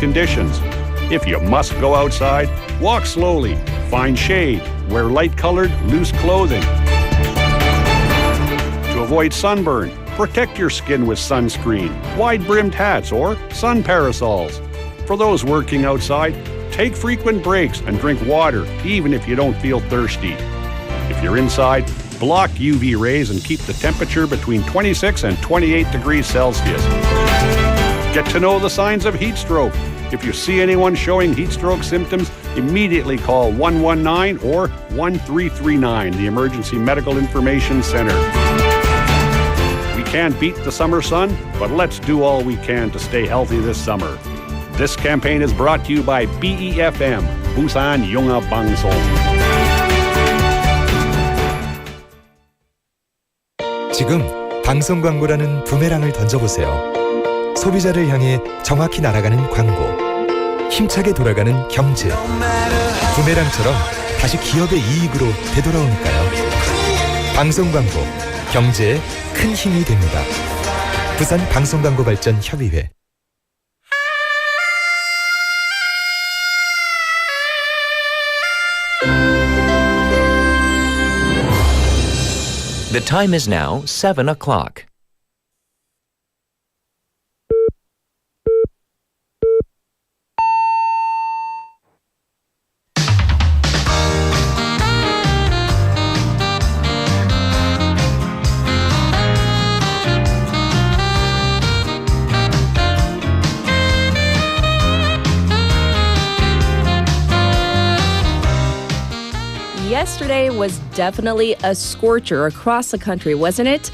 conditions. If you must go outside, walk slowly, find shade, wear light-colored, loose clothing. To avoid sunburn, protect your skin with sunscreen, wide-brimmed hats, or sun parasols. For those working outside, take frequent breaks and drink water, even if you don't feel thirsty. If you're inside, block UV rays and keep the temperature between 26 and 28 degrees Celsius. Get to know the signs of heat stroke. If you see anyone showing heat stroke symptoms, immediately call 119 or 1339, the Emergency Medical Information Center. We can't beat the summer sun, but let's do all we can to stay healthy this summer. This campaign is brought to you by BEFM, 부산영어방송. 지금 방송 광고라는 부메랑을 던져보세요. 소비자를 향해 정확히 날아가는 광고. 힘차게 돌아가는 경제. 부메랑처럼 다시 기업의 이익으로 되돌아오니까요. 방송 광고, 경제에 큰 힘이 됩니다. 부산 방송광고발전협의회. The time is now 7 o'clock. Yesterday was definitely a scorcher across the country, wasn't it?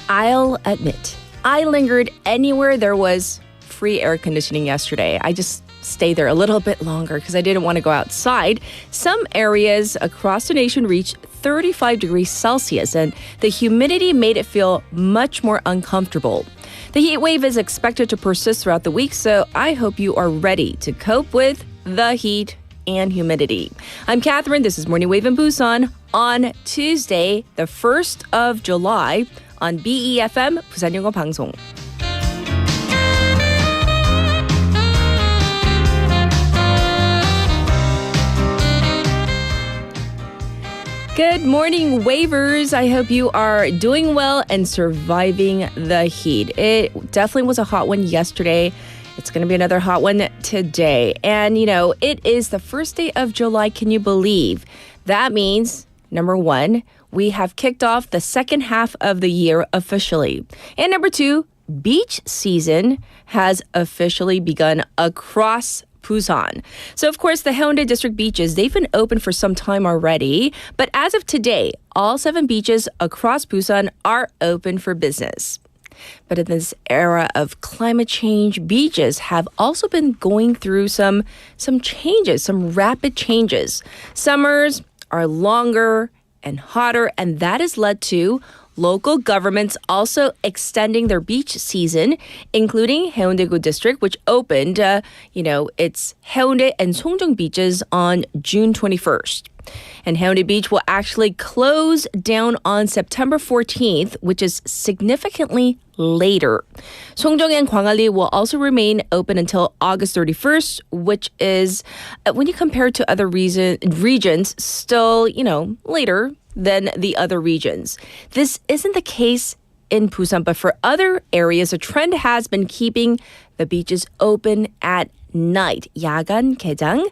I'll admit, I lingered anywhere there was free air conditioning yesterday. I just stayed there a little bit longer because I didn't want to go outside. Some areas across the nation reached 35 degrees Celsius, and the humidity made it feel much more uncomfortable. The heat wave is expected to persist throughout the week, so I hope you are ready to cope with the heat and humidity. I'm Catherine. This is Morning Wave in Busan on Tuesday, the 1st of July on BEFM, 부산영어방송. Good morning, wavers. I hope you are doing well and surviving the heat. It definitely was a hot one yesterday. It's going to be another hot one today. And, you know, it is the first day of July. Can you believe? That means, number one, we have kicked off the second half of the year officially. And number two, beach season has officially begun across Busan. So, of course, the Haeundae District beaches, they've been open for some time already. But as of today, all 7 beaches across Busan are open for business. But in this era of climate change, beaches have also been going through some changes, some rapid changes. Summers are longer and hotter, and that has led to local governments also extending their beach season, including Haeundae District, which opened, its Haeundae and Songjong beaches on June 21st. And Haeundae Beach will actually close down on September 14th, which is significantly later. Songjong and Gwangalli will also remain open until August 31st, which is, when you compare it to other regions, still, later than the other regions. This isn't the case in Busan, but for other areas, a trend has been keeping the beaches open at night. 야간 개장.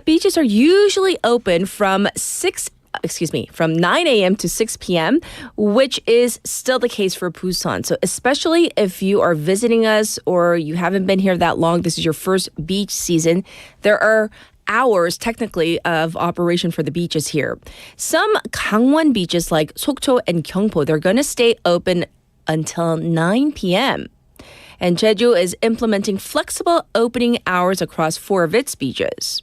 Beaches are usually open from 9 a.m. to 6 p.m., which is still the case for Busan. So especially if you are visiting us or you haven't been here that long, this is your first beach season, there are hours technically of operation for the beaches here. Some Gangwon beaches like Sokcho and Gyeongpo, they're going to stay open until 9 p.m. And Jeju is implementing flexible opening hours across 4 of its beaches.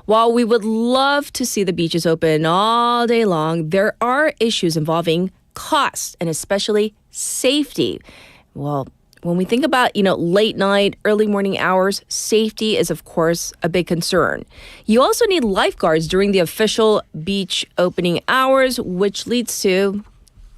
While we would love to see the beaches open all day long, there are issues involving cost and especially safety. Well, when we think about, late night, early morning hours, safety is, of course, a big concern. You also need lifeguards during the official beach opening hours, which leads to,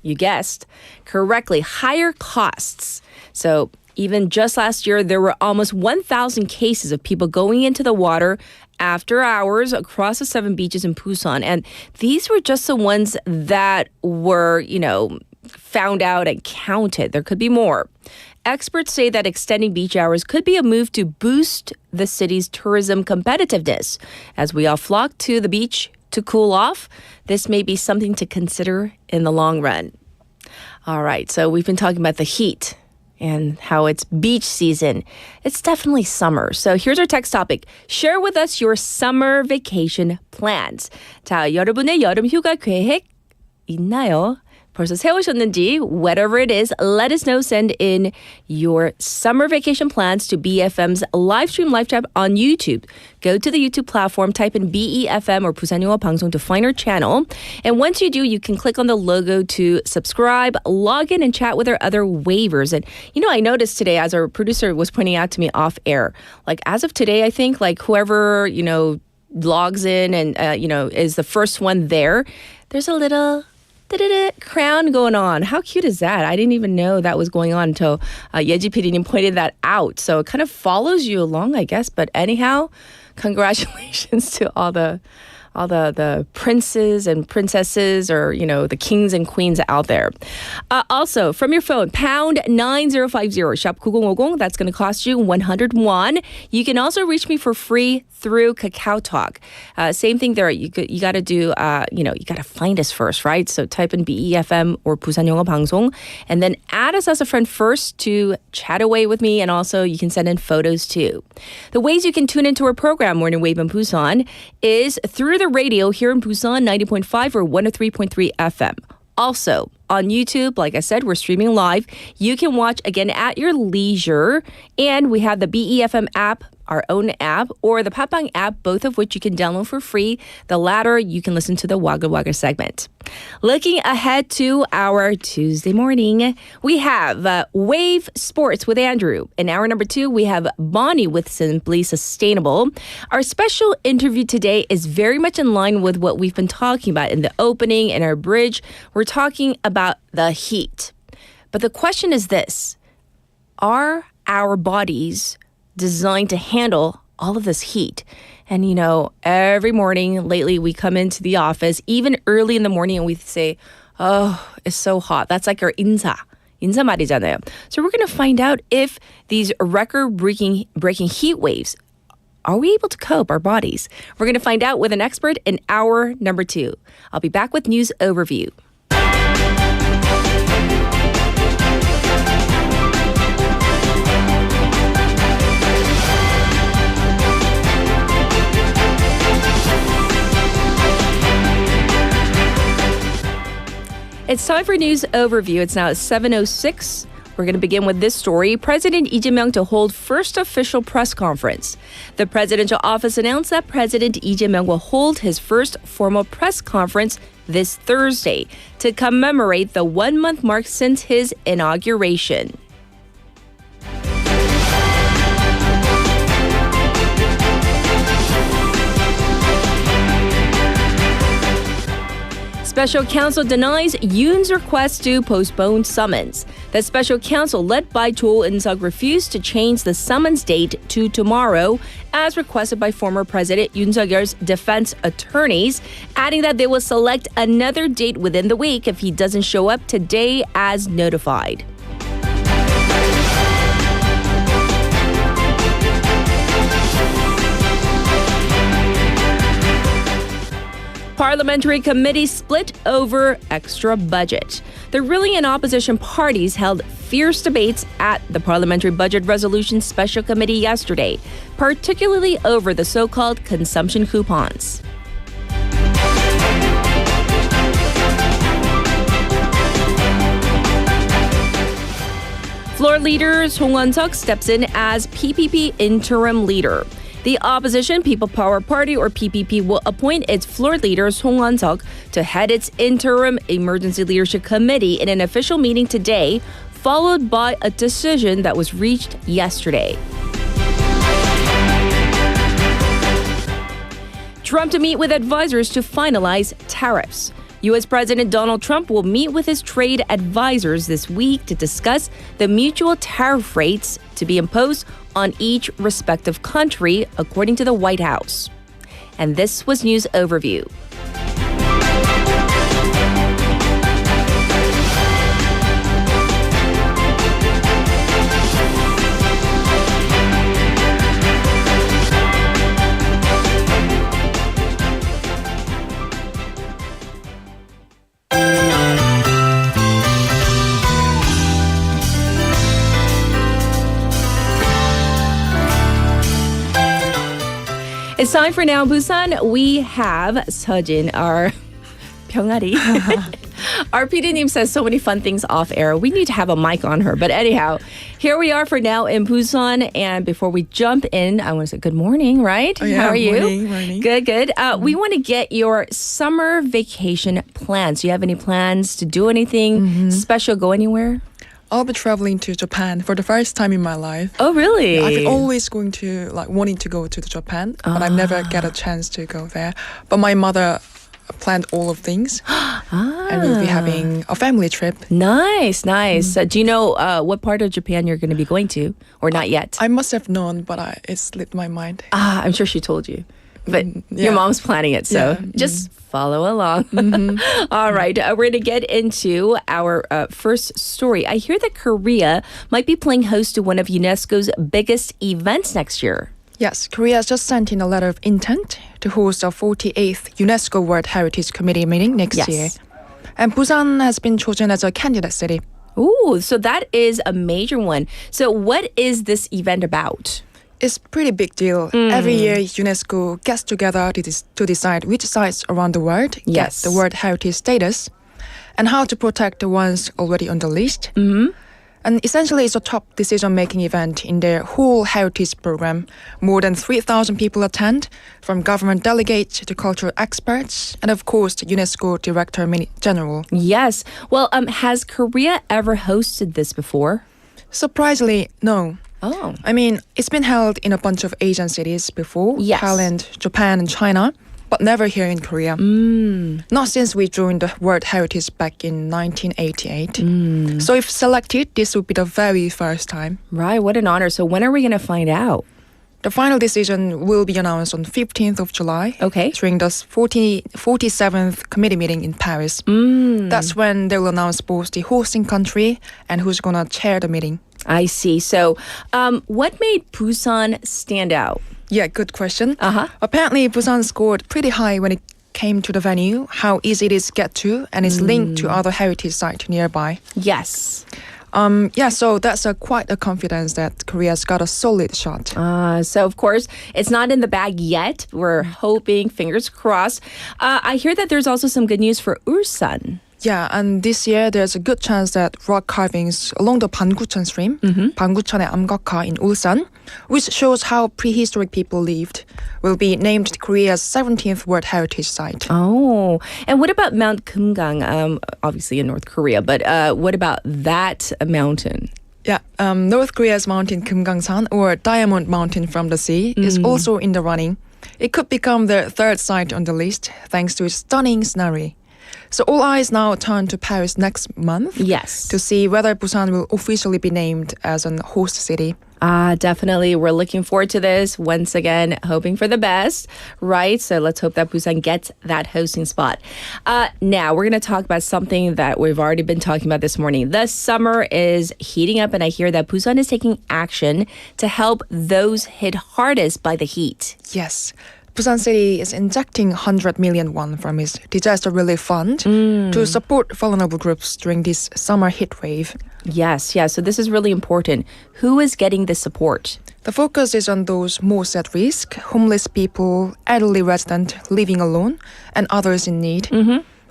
you guessed correctly, higher costs. So Even just last year, there were almost 1,000 cases of people going into the water after hours across the 7 beaches in Busan. And these were just the ones that were, found out and counted. There could be more. Experts say that extending beach hours could be a move to boost the city's tourism competitiveness. As we all flock to the beach to cool off, this may be something to consider in the long run. All right, so we've been talking about the heat and how it's beach season. It's definitely summer. So here's our text topic. Share with us your summer vacation plans. 자, 여러분의 여름휴가 계획 있나요? 벌써 세우셨는지, whatever it is, let us know. Send in your summer vacation plans to BFM's live stream live chat on YouTube. Go to the YouTube platform, type in BEFM or 부산영어방송 to find our channel. And once you do, you can click on the logo to subscribe, log in, and chat with our other waivers. And, I noticed today, as our producer was pointing out to me off air, like as of today, I think like whoever, logs in and, is the first one there, there's a little crown going on. How cute is that? I didn't even know that was going on until Yeji PD님 pointed that out. So it kind of follows you along, I guess. But anyhow, congratulations to all the princes and princesses, or the kings and queens out there. Also, from your phone, pound 9050 shop 9050. That's going to cost you 100 won. You can also reach me for free through Kakao Talk. Same thing there. You got to do. You got to find us first, right? So type in BEFM or 부산영어방송, and then add us as a friend first to chat away with me, and also you can send in photos too. The ways you can tune into our program, Morning Wave in Busan, is through the radio here in Busan, 90.5 or 103.3 FM. Also, on YouTube, like I said, we're streaming live. You can watch again at your leisure. And we have the BEFM app, our own app, or the Papang app, both of which you can download for free. The latter, you can listen to the Waga Waga segment. Looking ahead to our Tuesday morning, we have Wave Sports with Andrew. In hour number 2, we have Bonnie with Simply Sustainable. Our special interview today is very much in line with what we've been talking about in the opening and our bridge. We're talking about the heat. But the question is this: are our bodies designed to handle all of this heat? And, every morning lately we come into the office, even early in the morning, and we say, oh, it's so hot. That's like our 인사말이잖아요. So we're going to find out if these record-breaking heat waves, are we able to cope, our bodies? We're going to find out with an expert in hour number 2. I'll be back with news overview. It's time for news overview. It's now at 7:06. We're going to begin with this story. President Lee Jae-myung to hold first official press conference. The presidential office announced that President Lee Jae-myung will hold his first formal press conference this Thursday to commemorate the 1-month mark since his inauguration. Special counsel denies Yoon's request to postpone summons. The special counsel led by Cho In-suk refused to change the summons date to tomorrow, as requested by former President Yoon Suk-yeol's defense attorneys, adding that they will select another date within the week if he doesn't show up today as notified. Parliamentary committee split over extra budget. The ruling and opposition parties held fierce debates at the Parliamentary Budget Resolution Special Committee yesterday, particularly over the so-called consumption coupons. Floor leader Song Won-suk steps in as PPP interim leader. The opposition People Power Party, or PPP, will appoint its floor leader, Song Won-suk, to head its interim emergency leadership committee in an official meeting today, followed by a decision that was reached yesterday. Trump to meet with advisors to finalize tariffs. U.S. President Donald Trump will meet with his trade advisors this week to discuss the mutual tariff rates to be imposed on each respective country, according to the White House. And this was News Overview. It's time for Now Busan. We have Sejin, our 병아리. Our PD님 says so many fun things off air. We need to have a mic on her. But anyhow, here we are for Now in Busan. And before we jump in, I want to say good morning, right? Oh, yeah, How are you? Morning. Good. We want to get your summer vacation plans. Do you have any plans to do anything special, go anywhere? I'll be traveling to Japan for the first time in my life. Oh, really? I've been always wanting to go to Japan, but I never get a chance to go there. But my mother planned all of things, and we'll be having a family trip. Nice. Do you know what part of Japan you're going to be going to, or not yet? I must have known, but it slipped my mind. I'm sure she told you. But yeah. your mom's planning it, so Yeah. just follow along. All right, we're going to get into our first story. I hear that Korea might be playing host to one of UNESCO's biggest events next year. Yes, Korea has just sent in a letter of intent to host a 48th UNESCO World Heritage Committee meeting next year. And Busan has been chosen as a candidate city. Ooh, so that is a major one. So what is this event about? It's a pretty big deal. Every year, UNESCO gets together to decide which sites around the world get the World Heritage status and how to protect the ones already on the list. And essentially, it's a top decision-making event in their whole heritage program. More than 3,000 people attend, from government delegates to cultural experts, and of course, the UNESCO Director General. Yes. Well, has Korea ever hosted this before? Surprisingly, no. Oh. I mean, it's been held in a bunch of Asian cities before, Yes. Thailand, Japan, and China, but never here in Korea. Not since we joined the World Heritage back in 1988. So if selected, this would be the very first time. Right, what an honor. So when are we going to find out? The final decision will be announced on 15th of July. Okay. During the 47th committee meeting in Paris. That's when they will announce both the hosting country and who's going to chair the meeting. I see. So what made Busan stand out? Yeah, good question. Uh-huh. Apparently, Busan scored pretty high when it came to the venue, how easy it is to get to, and is linked to other heritage sites nearby. Yes. So that's quite a confidence that Korea's got a solid shot. So, of course, it's not in the bag yet. We're hoping, fingers crossed. I hear that there's also some good news for Ulsan. Yeah, and this year there's a good chance that rock carvings along the Bangucheon stream, Bangucheon의 암각화 in Ulsan, which shows how prehistoric people lived, will be named Korea's 17th World Heritage Site. Oh, and what about Mount Kumgang? Obviously in North Korea, but what about that mountain? Yeah, North Korea's mountain Kumgangsan, or Diamond Mountain from the sea, is also in the running. It could become the third site on the list thanks to its stunning scenery. So all eyes now turn to Paris next month. Yes. To see whether Busan will officially be named as an host city. Definitely. We're looking forward to this. Once again, hoping for the best, right? So let's hope that Busan gets that hosting spot. Now, we're going to talk about something that we've already been talking about this morning. The summer is heating up, and I hear that Busan is taking action to help those hit hardest by the heat. Yes. Busan City is injecting 100 million won from its disaster relief fund to support vulnerable groups during this summer heat wave. Yes. So this is really important. Who is getting this support? The focus is on those most at risk, homeless people, elderly residents living alone, and others in need.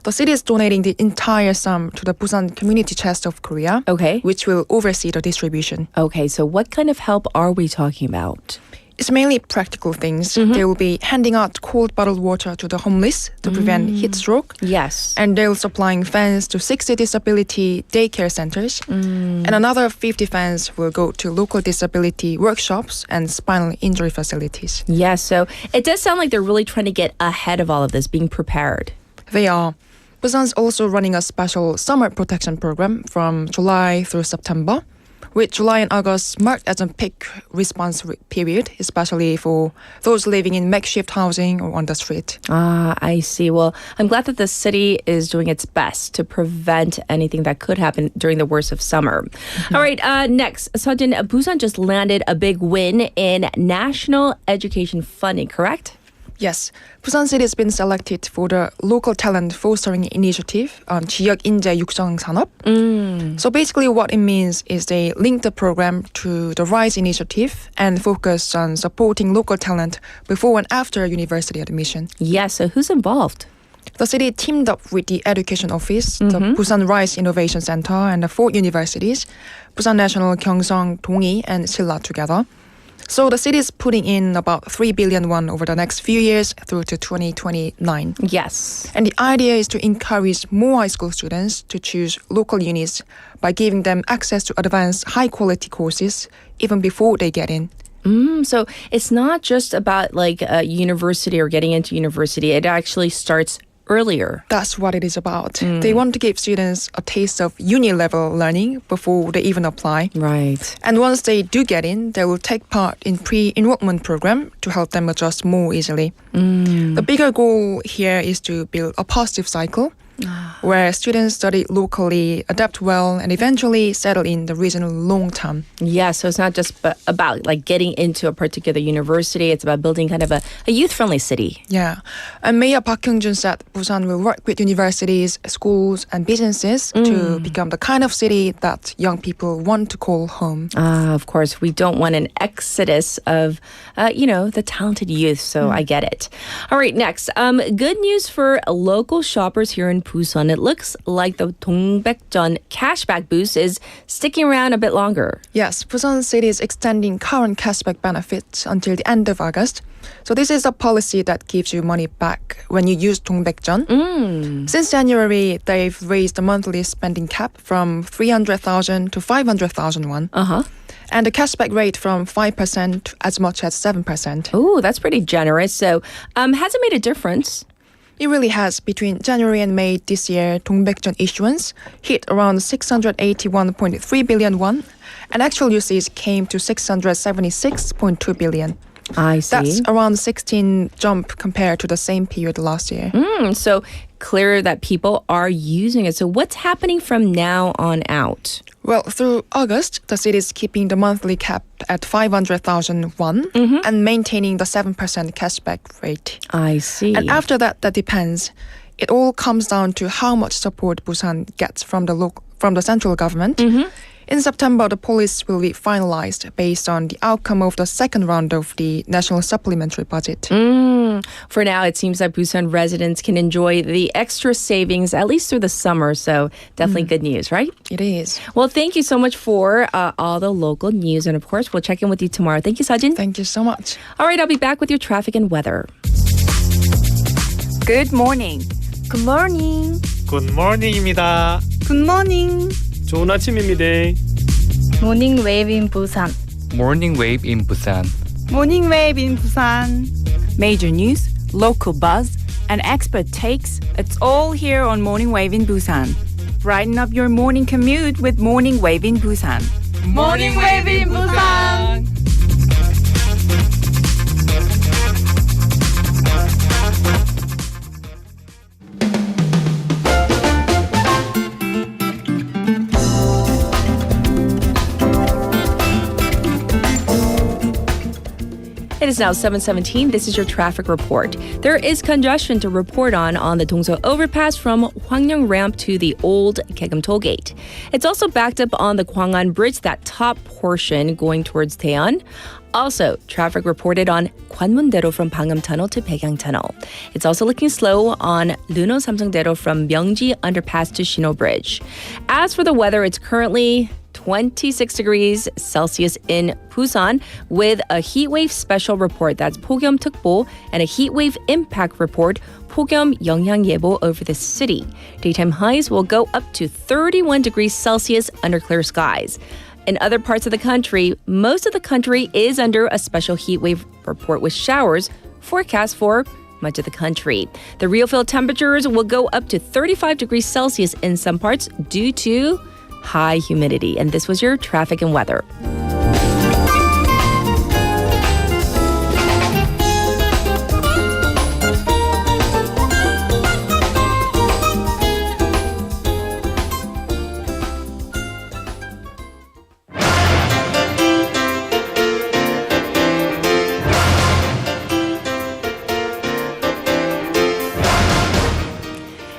The city is donating the entire sum to the Busan Community Chest of Korea, Okay. which will oversee the distribution. Okay, so what kind of help are we talking about? It's mainly practical things. They will be handing out cold bottled water to the homeless to prevent heat stroke. Yes. And they'll supplying fans to 60 disability daycare centers. And another 50 fans will go to local disability workshops and spinal injury facilities. Yes, so it does sound like they're really trying to get ahead of all of this, being prepared. They are. Busan's also running a special summer protection program from July through September, with July and August marked as a peak response period, especially for those living in makeshift housing or on the street. Ah, I see. Well, I'm glad that the city is doing its best to prevent anything that could happen during the worst of summer. All right, next, Sejin, Busan just landed a big win in national education funding, correct? Yes, Busan City has been selected for the local talent fostering initiative on 지역인재 육성 산업. So basically what it means is they link the program to the RISE initiative and focus on supporting local talent before and after university admission. Yes, so who's involved? The city teamed up with the Education Office, the Busan RISE Innovation Center, and the 4 universities, Busan National, Gyeongsang, Donghi, and Silla together. So the city is putting in about 3 billion won over the next few years through to 2029. Yes. And the idea is to encourage more high school students to choose local unis by giving them access to advanced high-quality courses even before they get in. So it's not just about like a university or getting into university. It actually starts earlier. That's what it is about. They want to give students a taste of uni-level learning before they even apply. Right. And once they do get in, they will take part in pre-enrollment program to help them adjust more easily. The bigger goal here is to build a positive cycle where students study locally, adapt well, and eventually settle in the region long term. Yeah, so it's not just about like getting into a particular university. It's about building kind of a youth-friendly city. Yeah. And Mayor Park Kyung-jun said Busan will work with universities, schools, and businesses to become the kind of city that young people want to call home. Of course, we don't want an exodus of, the talented youth, so I get it. All right, next. Good news for local shoppers here in Busan. It looks like the 동백전 cashback boost is sticking around a bit longer. Yes, Busan City is extending current cashback benefits until the end of August. So this is a policy that gives you money back when you use 동백전. Since January, they've raised the monthly spending cap from 300,000 to 500,000 won. And the cashback rate from 5% to as much as 7%. Oh, that's pretty generous. So has it made a difference? It really has. Between January and May this year, 동백전 issuance hit around 681.3 billion won, and actual usage came to 676.2 billion. I see. That's around 16 jump compared to the same period last year. So clear that people are using it. So what's happening from now on out? Well, through August, the city is keeping the monthly cap at 500,000 won and maintaining the 7% cashback rate. I see. And after that depends. It all comes down to how much support Busan gets from the central government. In September, the policy will be finalized based on the outcome of the second round of the national supplementary budget. For now, it seems that Busan residents can enjoy the extra savings at least through the summer. So definitely good news, right? It is. Well, thank you so much for all the local news. And of course, we'll check in with you tomorrow. Thank you, Sejin. Thank you so much. All right, I'll be back with your traffic and weather. Good morning. Good morning. 굿모닝입니다. Good morning. 좋은 아침입니다. Morning wave in Busan. Morning wave in Busan. Morning wave in Busan. Major news, local buzz, and expert takes. It's all here on Morning Wave in Busan. Brighten up your morning commute with Morning Wave in Busan. Morning wave in Busan. It is now 7:17. This is your traffic report. There is congestion to report on the Dongso overpass from Hwangryong ramp to the old Kaegum toll gate. It's also backed up on the Gwangan bridge, that top portion going towards Daejeon. Also, traffic reported on Gwanmun-daero from Pangnam Tunnel to Baegang Tunnel. It's also looking slow on Luno-Samsung-daero from Myeongji Underpass to Shino Bridge. As for the weather, it's currently 26 degrees Celsius in Busan with a heat wave special report, that's 폭염특보, and a heat wave impact report, 폭염 영향예보, over the city. Daytime highs will go up to 31 degrees Celsius under clear skies. In other parts of the country, most of the country is under a special heat wave report with showers forecast for much of the country. The real field temperatures will go up to 35 degrees Celsius in some parts due to high humidity. And this was your traffic and weather.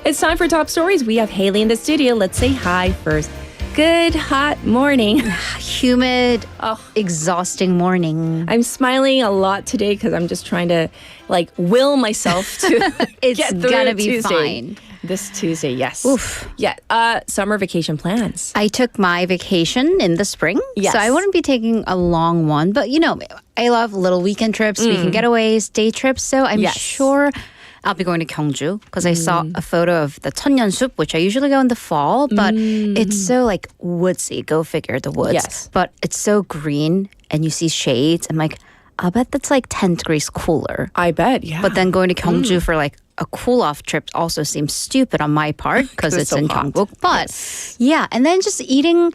It's time for top stories. We have Haley in the studio. Let's say hi first. Good hot morning. Humid, exhausting morning. I'm smiling a lot today because I'm just trying to will myself to It's get through gonna be Tuesday. fine. This Tuesday, yes. Oof. Yeah. Summer vacation plans. I took my vacation in the spring, Yes. so I wouldn't be taking a long one. But I love little weekend trips, weekend getaways, day trips. So I'm Yes. sure I'll be going to Gyeongju because I saw a photo of the 천년숲, which I usually go in the fall, but it's so woodsy. Go figure, the woods. Yes. But it's so green, and you see shades. I'm like, I'll bet that's 10 degrees cooler. I bet, yeah. But then going to Gyeongju for a cool-off trip also seems stupid on my part because it's so in hot. Gyeongbuk. But yeah, and then just eating.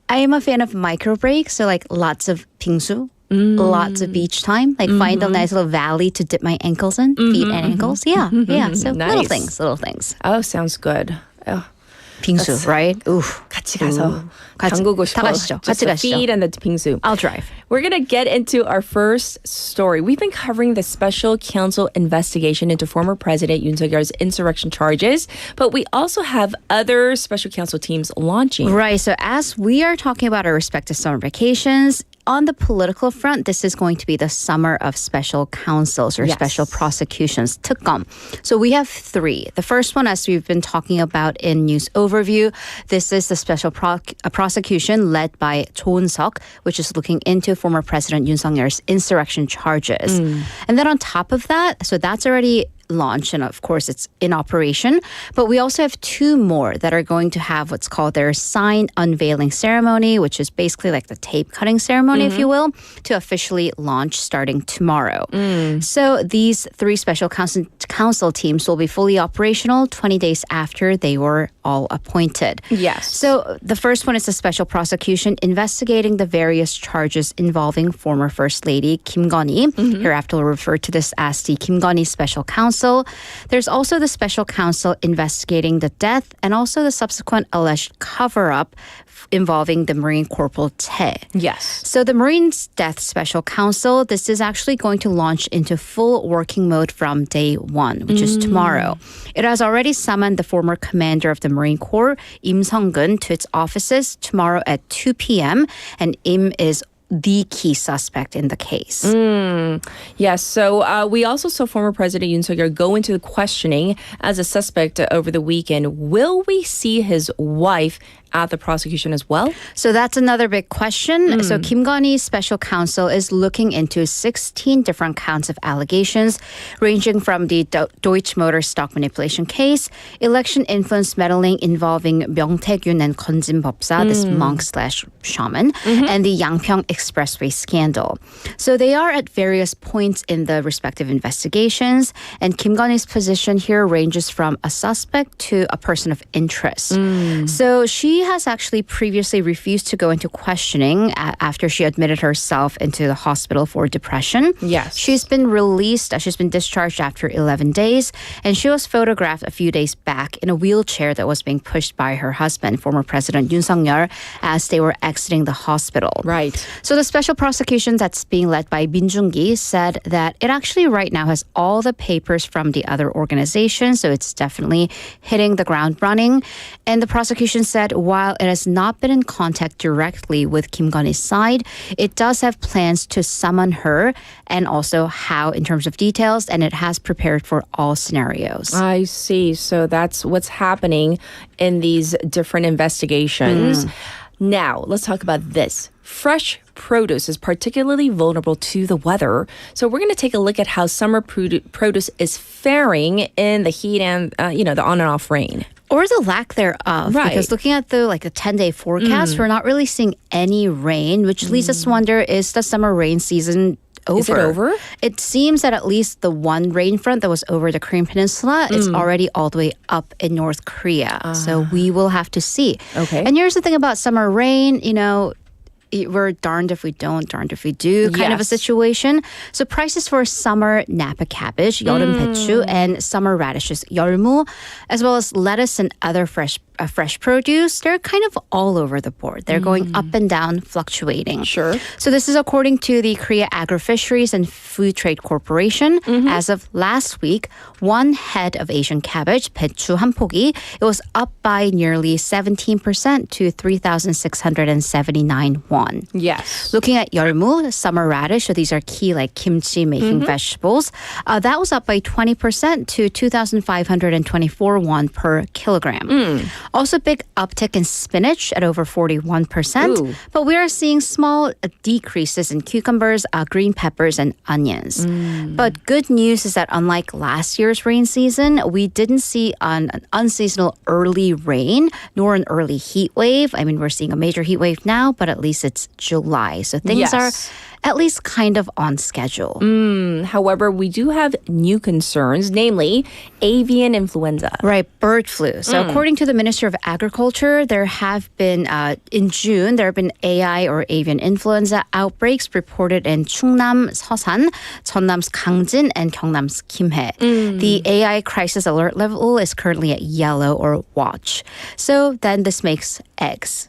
I am a fan of micro breaks, so lots of bingsu, lots of beach time. Find a nice little valley to dip my ankles in, feet and ankles. Yeah, yeah. So little Nice. things. Oh, sounds good. Oh, Bingsu, right? Ooh. 같이 가서 같이- 담그고 다 싶어. 가시죠. Just 같이 the 가시죠. feed and the 빙수. I'll drive. We're going to get into our first story. We've been covering the special counsel investigation into former President Yoon Suk-yeol's insurrection charges, but we also have other special counsel teams launching. Right. So as we are talking about our respective summer vacations, on the political front, this is going to be the summer of special counsels or Yes. special prosecutions, 특검. So we have three. The first one, as we've been talking about in news overview, this is the special prosecution led by Cho Eun-seok, which is looking into former President Yoon Suk-yeol's insurrection charges. And then on top of that, so that's already launched, and of course it's in operation, but we also have two more that are going to have what's called their sign unveiling ceremony, which is basically the tape cutting ceremony, if you will, to officially launch starting tomorrow. So these three special counsel teams will be fully operational 20 days after they were all appointed. Yes. So the first one is a special prosecution investigating the various charges involving former First Lady Kim Gun-hee. Hereafter we'll refer to this as the Kim Gun-hee Special Counsel. There's also the special counsel investigating the death and also the subsequent alleged cover-up involving the Marine Corporal Tae. Yes. So the Marines Death Special Counsel, this is actually going to launch into full working mode from day one, which is tomorrow. It has already summoned the former commander of the Marine Corps, Im Sung-gun, to its offices tomorrow at 2 p.m. And Im is the key suspect in the case. Yes, so we also saw former President Yoon Suk-yeol go into the questioning as a suspect over the weekend. Will we see his wife at the prosecution as well? So that's another big question. So Kim Gun-hee's special counsel is looking into 16 different counts of allegations, ranging from the Deutsche Motor stock manipulation case, election influence meddling involving Myung Tae-gyun and Kon Jin-bopsa, this monk/shaman, and the Yangpyeong Expressway scandal. So they are at various points in the respective investigations, and Kim Gun-hee's position here ranges from a suspect to a person of interest. So she has actually previously refused to go into questioning after she admitted herself into the hospital for depression. Yes. She's been released, she's been discharged after 11 days, and she was photographed a few days back in a wheelchair that was being pushed by her husband, former President Yoon Suk-yeol, as they were exiting the hospital. Right. So the special prosecution that's being led by Min Jung-gi said that it actually right now has all the papers from the other organizations, so it's definitely hitting the ground running. And the prosecution said while it has not been in contact directly with Kim Gun-hee's side, it does have plans to summon her and also how in terms of details, and it has prepared for all scenarios. I see. So that's what's happening in these different investigations. Now, let's talk about this. Fresh produce is particularly vulnerable to the weather. So we're going to take a look at how summer produce is faring in the heat and, the on and off rain. Or the lack thereof. Right. Because looking at the 10-day forecast, we're not really seeing any rain, which leads us to wonder, is the summer rain season over. Is it over? It seems that at least the one rain front that was over the Korean Peninsula is already all the way up in North Korea. So we will have to see. Okay. And here's the thing about summer rain, we're darned if we don't, darned if we do kind of a situation. So prices for summer Napa cabbage, 여름 배추, and summer radishes, 열무, as well as lettuce and other fresh produce, they're kind of all over the board. They're going up and down, fluctuating. Sure. So this is according to the Korea Agri-Fisheries and Food Trade Corporation. As of last week, one head of Asian cabbage, 배추 한 포기, it was up by nearly 17% to 3,679 won. Yes. Looking at 열무, summer radish, so these are key like kimchi making vegetables, that was up by 20% to 2,524 won per kilogram. Also big uptick in spinach at over 41%. Ooh. But we are seeing small decreases in cucumbers, green peppers, and onions. But good news is that unlike last year's rain season, we didn't see an unseasonal early rain nor an early heat wave. I mean, we're seeing a major heat wave now, but at least it's July. So things are at least kind of on schedule. However, we do have new concerns, namely avian influenza. Right, bird flu. So according to the Minister of Agriculture, there have been, in June, there have been AI or avian influenza outbreaks reported in 충남 서산, 전남's 강진, and 경남's 김해. The AI crisis alert level is currently at yellow or watch. So then this makes eggs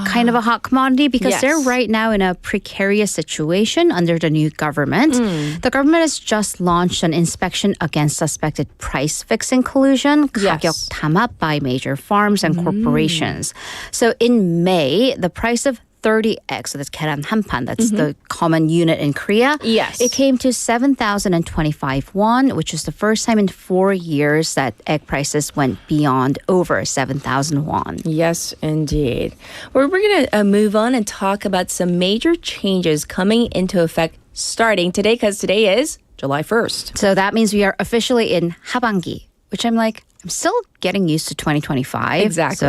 kind of a hot commodity because they're right now in a precarious situation under the new government. The government has just launched an inspection against suspected price-fixing collusion, 가격 담합 by major farms and corporations. So in May, the price of 30 eggs, so that's 계란 한 판, that's the common unit in Korea. Yes. It came to 7,025 won, which is the first time in 4 years that egg prices went beyond over 7,000 won. Yes, indeed. Well, we're going to move on and talk about some major changes coming into effect starting today, because today is July 1st. So that means we are officially in 하반기, which I'm still getting used to 2025. Exactly.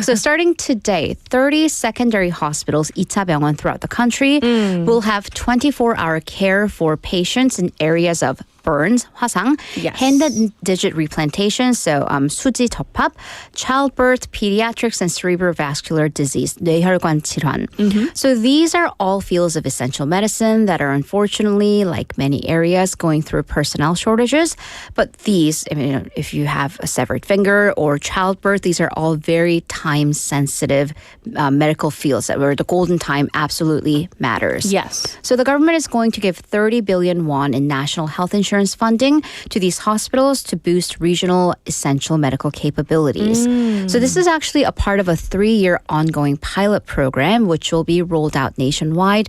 So starting today, 30 secondary hospitals, 2차 병원 throughout the country, will have 24-hour care for patients in areas of burns, 화상, hand and digit replantation, so 수지 접합, childbirth, pediatrics, and cerebrovascular disease, 뇌혈관 질환. So these are all fields of essential medicine that are unfortunately, like many areas, going through personnel shortages. But these, if you have a severed finger or childbirth, these are all very time-sensitive medical fields where the golden time absolutely matters. Yes. So the government is going to give 30 billion won in national health insurance funding to these hospitals to boost regional essential medical capabilities. So this is actually a part of a 3-year ongoing pilot program, which will be rolled out nationwide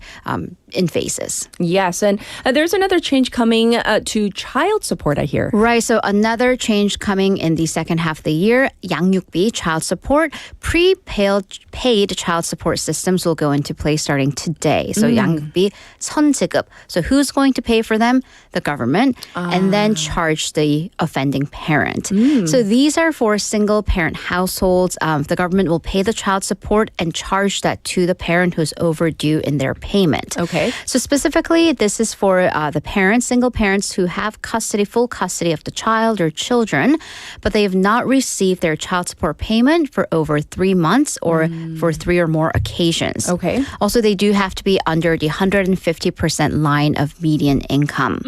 in phases. Yes, and there's another change coming to child support, I hear. Right, so another change coming in the second half of the year, 양육비, child support, prepaid child support systems will go into place starting today. So 양육비, 선지급. So who's going to pay for them? The government, and then charge the offending parent. So these are for single-parent households. The government will pay the child support and charge that to the parent who's overdue in their payment. Okay. So specifically, this is for the parents, single parents who have full custody of the child or children, but they have not received their child support payment for over 3 months or for 3 or more occasions. Okay. Also, they do have to be under the 150% line of median income.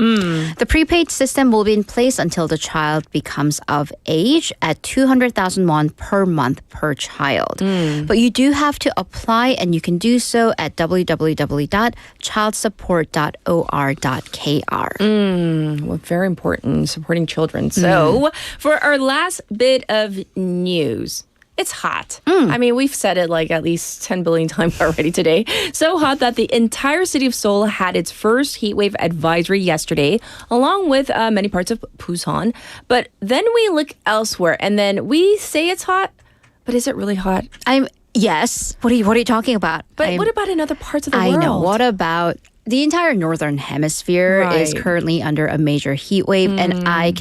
The prepaid system will be in place until the child becomes of age at 200,000 won per month per child. But you do have to apply, and you can do so at www.childsupport.or.kr. Well, very important, supporting children. So for our last bit of news, it's hot. I mean, we've said it like at least 10 billion times already today. So hot that the entire city of Seoul had its first heat wave advisory yesterday, along with many parts of Busan. But then we look elsewhere, and then we say it's hot, but is it really hot? Yes. What are you talking about? But what about in other parts of the world? I know. What about the entire northern hemisphere is currently under a major heat wave, and I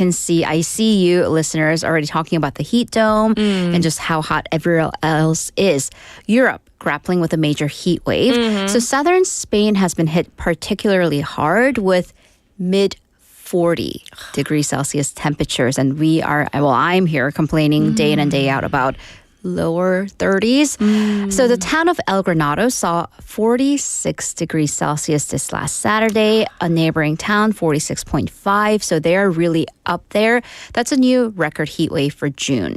see you listeners already talking about the heat dome and just how hot everywhere else is. Europe, grappling with a major heat wave. So southern Spain has been hit particularly hard with mid 40 degrees Celsius temperatures. And I'm here complaining day in and day out about lower 30s. So the town of El Granado saw 46 degrees Celsius this last Saturday. A neighboring town, 46.5. So they're really up there. That's a new record heat wave for June.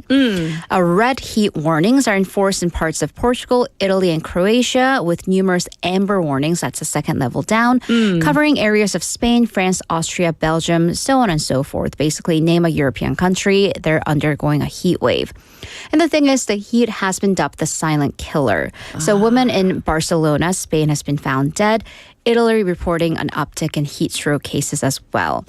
Red heat warnings are enforced in parts of Portugal, Italy, and Croatia, with numerous amber warnings, that's the second level down, covering areas of Spain, France, Austria, Belgium, so on and so forth. Basically, name a European country, they're undergoing a heat wave. And the thing is, the heat has been dubbed the silent killer. So women in Barcelona, Spain, has been found dead. Italy reporting an uptick in heat stroke cases as well.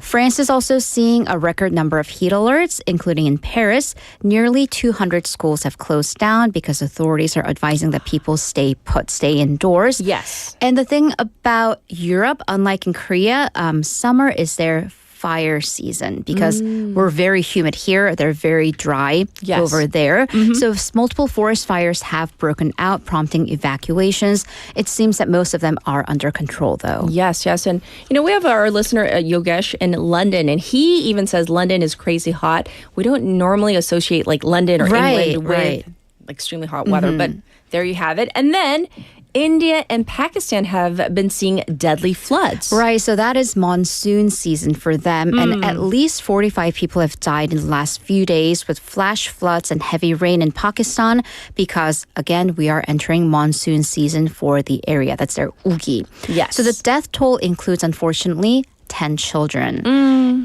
France is also seeing a record number of heat alerts, including in Paris. Nearly 200 schools have closed down because authorities are advising that people stay indoors. Yes. And the thing about Europe, unlike in Korea, summer is their fire season because we're very humid here. They're very dry over there. So multiple forest fires have broken out, prompting evacuations. It seems that most of them are under control, though. Yes. And, we have our listener, Yogesh, in London, and he even says London is crazy hot. We don't normally associate like London or England with extremely hot weather, but there you have it. And then India and Pakistan have been seeing deadly floods. Right, so that is monsoon season for them. And at least 45 people have died in the last few days with flash floods and heavy rain in Pakistan because, again, we are entering monsoon season for the area. That's their Ugi. Yes. So the death toll includes, unfortunately, 10 children.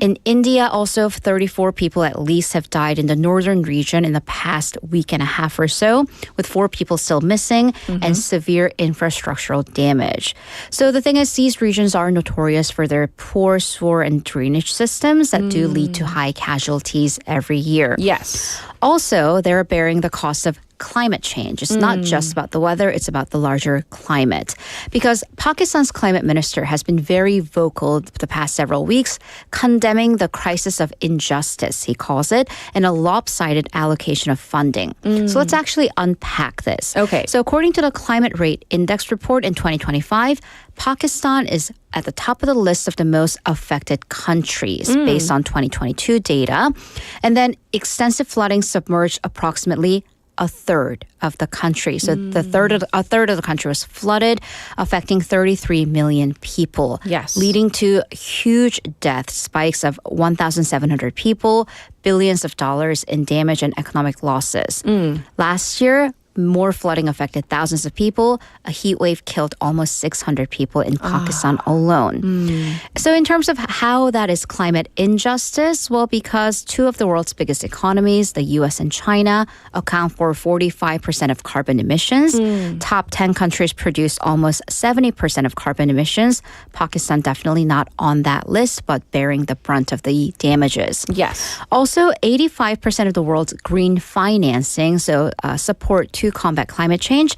In India, also 34 people at least have died in the northern region in the past week and a half or so, with 4 people still missing and severe infrastructural damage. So the thing is, these regions are notorious for their poor sewer and drainage systems that do lead to high casualties every year. Yes. Also, they're bearing the cost of climate change. It's not just about the weather, it's about the larger climate. Because Pakistan's climate minister has been very vocal the past several weeks, condemning the crisis of injustice, he calls it, and a lopsided allocation of funding. So let's actually unpack this. Okay. So according to the Climate Rate Index report in 2025, Pakistan is at the top of the list of the most affected countries based on 2022 data. And then extensive flooding submerged approximately a third of the country. So a third of the country was flooded, affecting 33 million people. Yes. Leading to huge death spikes of 1,700 people, billions of dollars in damage and economic losses. Last year, more flooding affected thousands of people. A heat wave killed almost 600 people in Pakistan alone. So in terms of how that is climate injustice, well, because 2 of the world's biggest economies, the US and China, account for 45% of carbon emissions. Top 10 countries produce almost 70% of carbon emissions. Pakistan definitely not on that list, but bearing the brunt of the damages. Yes. Also, 85% of the world's green financing, so support to combat climate change,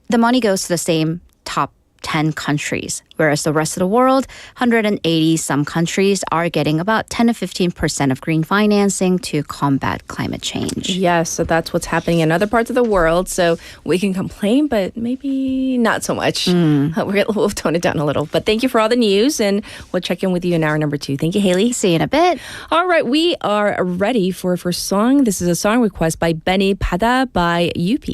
the money goes to the same top 10 countries, whereas the rest of the world, 180 some countries, are getting about 10 to 15% of green financing to combat climate change. Yes, so that's what's happening in other parts of the world. So we can complain, but maybe not so much. We'll tone it down a little. But thank you for all the news, and we'll check in with you in hour number 2. Thank you, Haley. See you in a bit. All right, we are ready for our first song. This is a song request by Benny Pada by UP.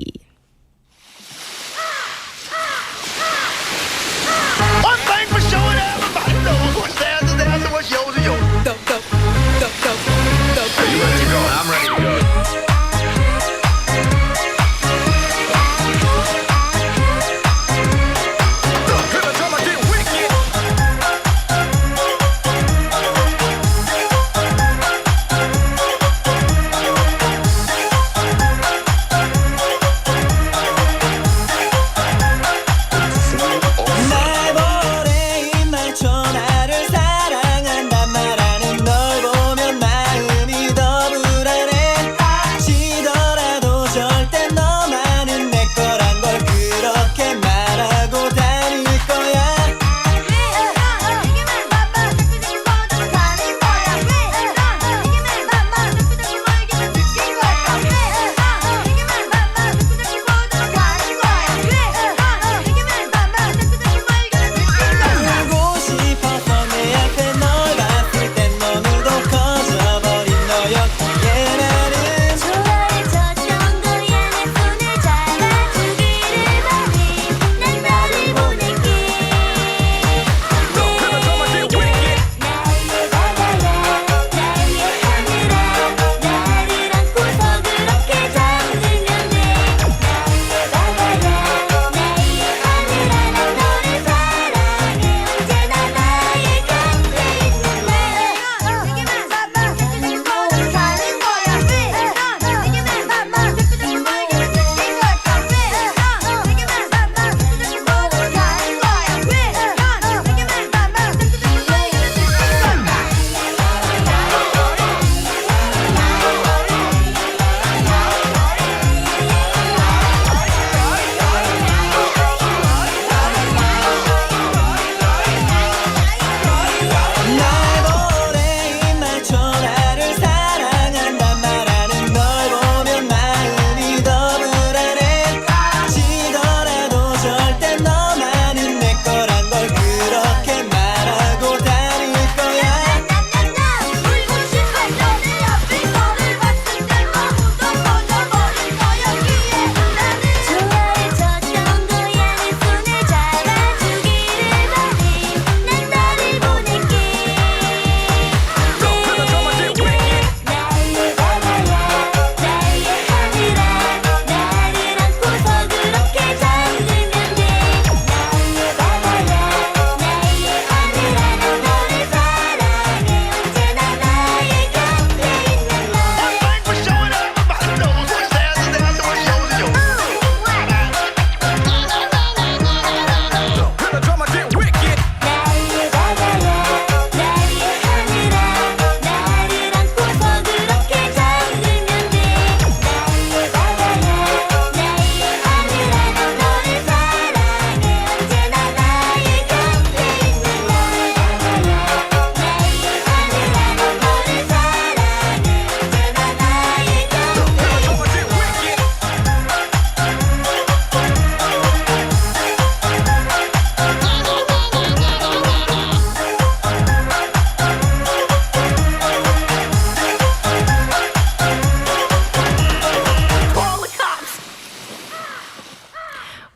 One thing for sure, everybody knows what's theirs is theirs and what's yours is yours. Are you ready to go? I'm ready to go.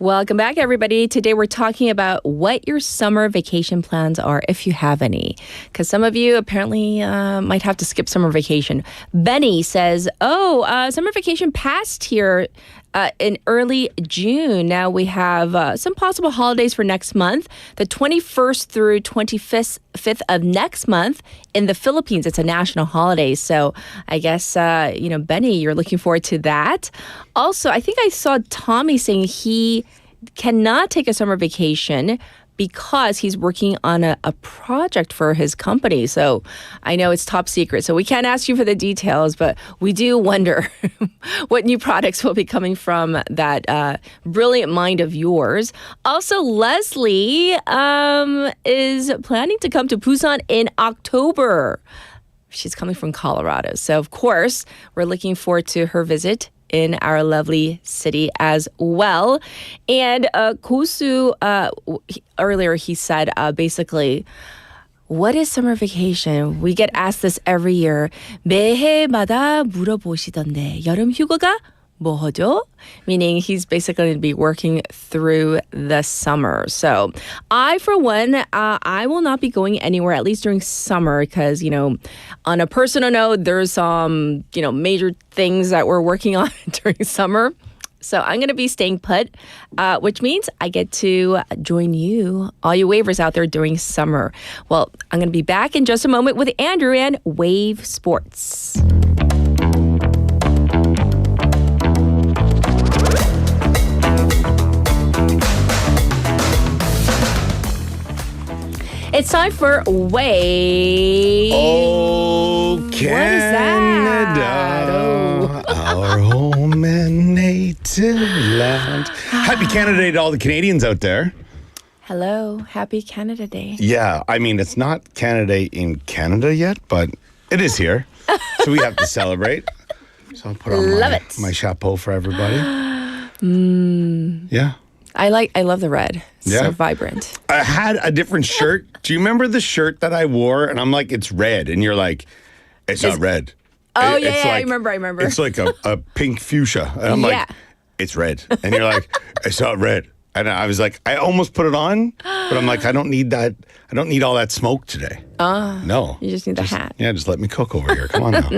Welcome back, everybody. Today we're talking about what your summer vacation plans are, if you have any. Because some of you apparently might have to skip summer vacation. Benny says, summer vacation passed here in early June. Now we have some possible holidays for next month. The 21st through 25th of next month in the Philippines. It's a national holiday. So I guess, Benny, you're looking forward to that. Also, I think I saw Tommy saying he cannot take a summer vacation because he's working on a project for his company. So I know it's top secret, so we can't ask you for the details, but we do wonder what new products will be coming from that brilliant mind of yours. Also, Leslie is planning to come to Busan in October. She's coming from Colorado. So, of course, we're looking forward to her visit in our lovely city as well. And Kosu, earlier he said, basically, what is summer vacation? We get asked this every year. 매해마다 물어보시던데 여름휴가가 뭐죠? Meaning he's basically going to be working through the summer. So I, for one, I will not be going anywhere, at least during summer, because, on a personal note, there's some, major things that we're working on during summer. So I'm going to be staying put, which means I get to join you, all you wavers out there during summer. Well, I'm going to be back in just a moment with Andrew and Wave Sports. It's time for Wave. Oh, Canada, our home and native land. Happy Canada Day to all the Canadians out there. Hello, happy Canada Day. Yeah, I mean, it's not Canada Day in Canada yet, but it is here. So we have to celebrate. So I'll put on my chapeau for everybody. Yeah. I love the red. It's so vibrant. I had a different shirt. Do you remember the shirt that I wore? And I'm like, it's red. And you're like, it's not red. Oh, yeah, I remember. It's like a pink fuchsia. And I'm like, it's red. And you're like, it's not red. And I was like, I almost put it on, but I'm like, I don't need that. I don't need all that smoke today. No. You just need the hat. Yeah, just let me cook over here. Come on now.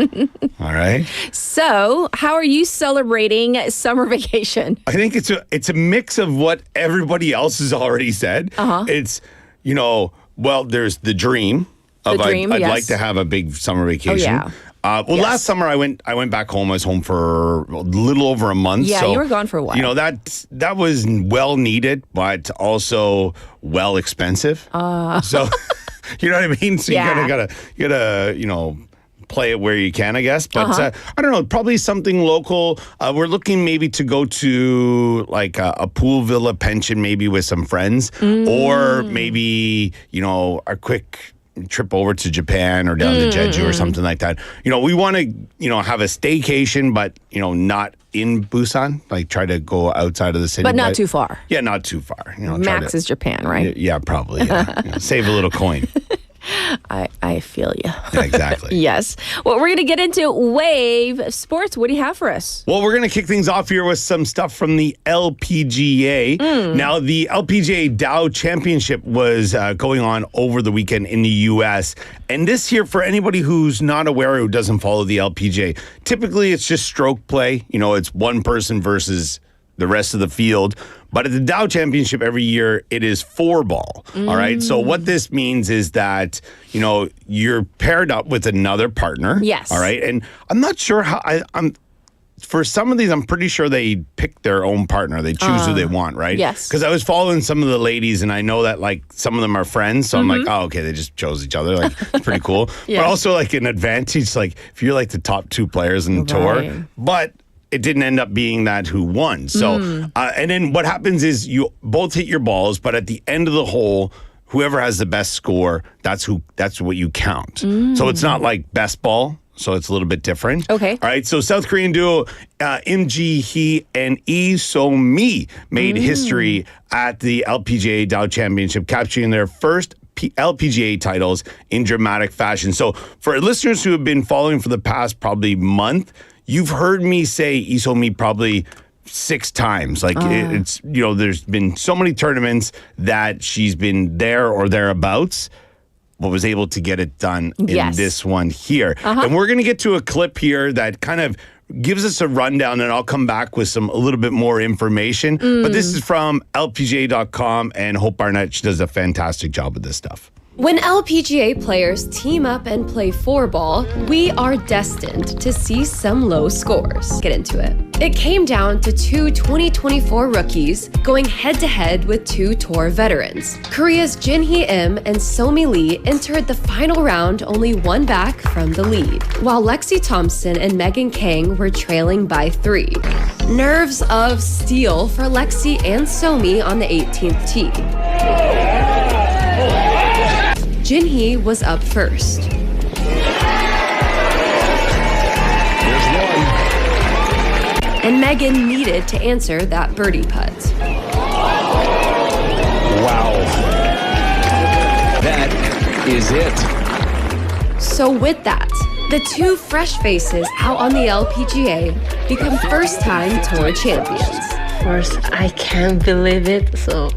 All right. So, how are you celebrating summer vacation? I think it's a mix of what everybody else has already said. It's, there's the dream of I'd like to have a big summer vacation. Oh, yeah. Last summer I went back home. I was home for a little over a month. Yeah, so, you were gone for a while. That was well needed, but also well expensive. So, you know what I mean? So you gotta play it where you can, I guess. But I don't know, probably something local. We're looking maybe to go to like a pool villa pension, maybe with some friends, or maybe a quick trip over to Japan or down to Jeju or something like that. We want to, have a staycation, but, not in Busan, like try to go outside of the city. But not too far. Yeah, not too far. Max is Japan, right? Yeah, probably. Yeah. Save a little coin. I feel you. Yeah, exactly. Yes. Well, we're going to get into Wave Sports. What do you have for us? Well, we're going to kick things off here with some stuff from the LPGA. Now, the LPGA Dow Championship was going on over the weekend in the U.S. And this year, for anybody who's not aware or who doesn't follow the LPGA, typically it's just stroke play. It's one person versus the rest of the field. But at the Dow Championship every year, it is 4-ball. All right. So what this means is that, you're paired up with another partner. Yes. All right. And I'm not sure how I'm for some of these, I'm pretty sure they pick their own partner. They choose who they want, right? Yes. Because I was following some of the ladies and I know that like some of them are friends. So I'm like, oh, okay, they just chose each other. Like, it's pretty cool. But also like an advantage, like if you're like the top 2 players in the tour. But it didn't end up being that who won. So, and then what happens is you both hit your balls, but at the end of the hole, whoever has the best score, that's what you count. So it's not like best ball. So it's a little bit different. Okay. All right. So South Korean duo MG Hee and Lee So-mi made history at the LPGA Dow Championship, capturing their first LPGA titles in dramatic fashion. So for listeners who have been following for the past probably month, you've heard me say Lee So-mi probably 6 times. Like it's there's been so many tournaments that she's been there or thereabouts, but was able to get it done in this one here. And we're going to get to a clip here that kind of gives us a rundown, and I'll come back with a little bit more information. But this is from LPGA.com, and Hope Barnett, she does a fantastic job with this stuff. When LPGA players team up and play 4-ball, we are destined to see some low scores. Get into it. It came down to 2 2024 rookies going head-to-head with 2 tour veterans. Korea's Jinhee Im and Somi Lee entered the final round only 1 back from the lead, while Lexi Thompson and Megan Kang were trailing by 3. Nerves of steel for Lexi and Somi on the 18th tee. Jinhee was up first. And Megan needed to answer that birdie putt. Wow. That is it. So with that, the 2 fresh faces out on the LPGA become first-time tour champions. First, I can't believe it. So,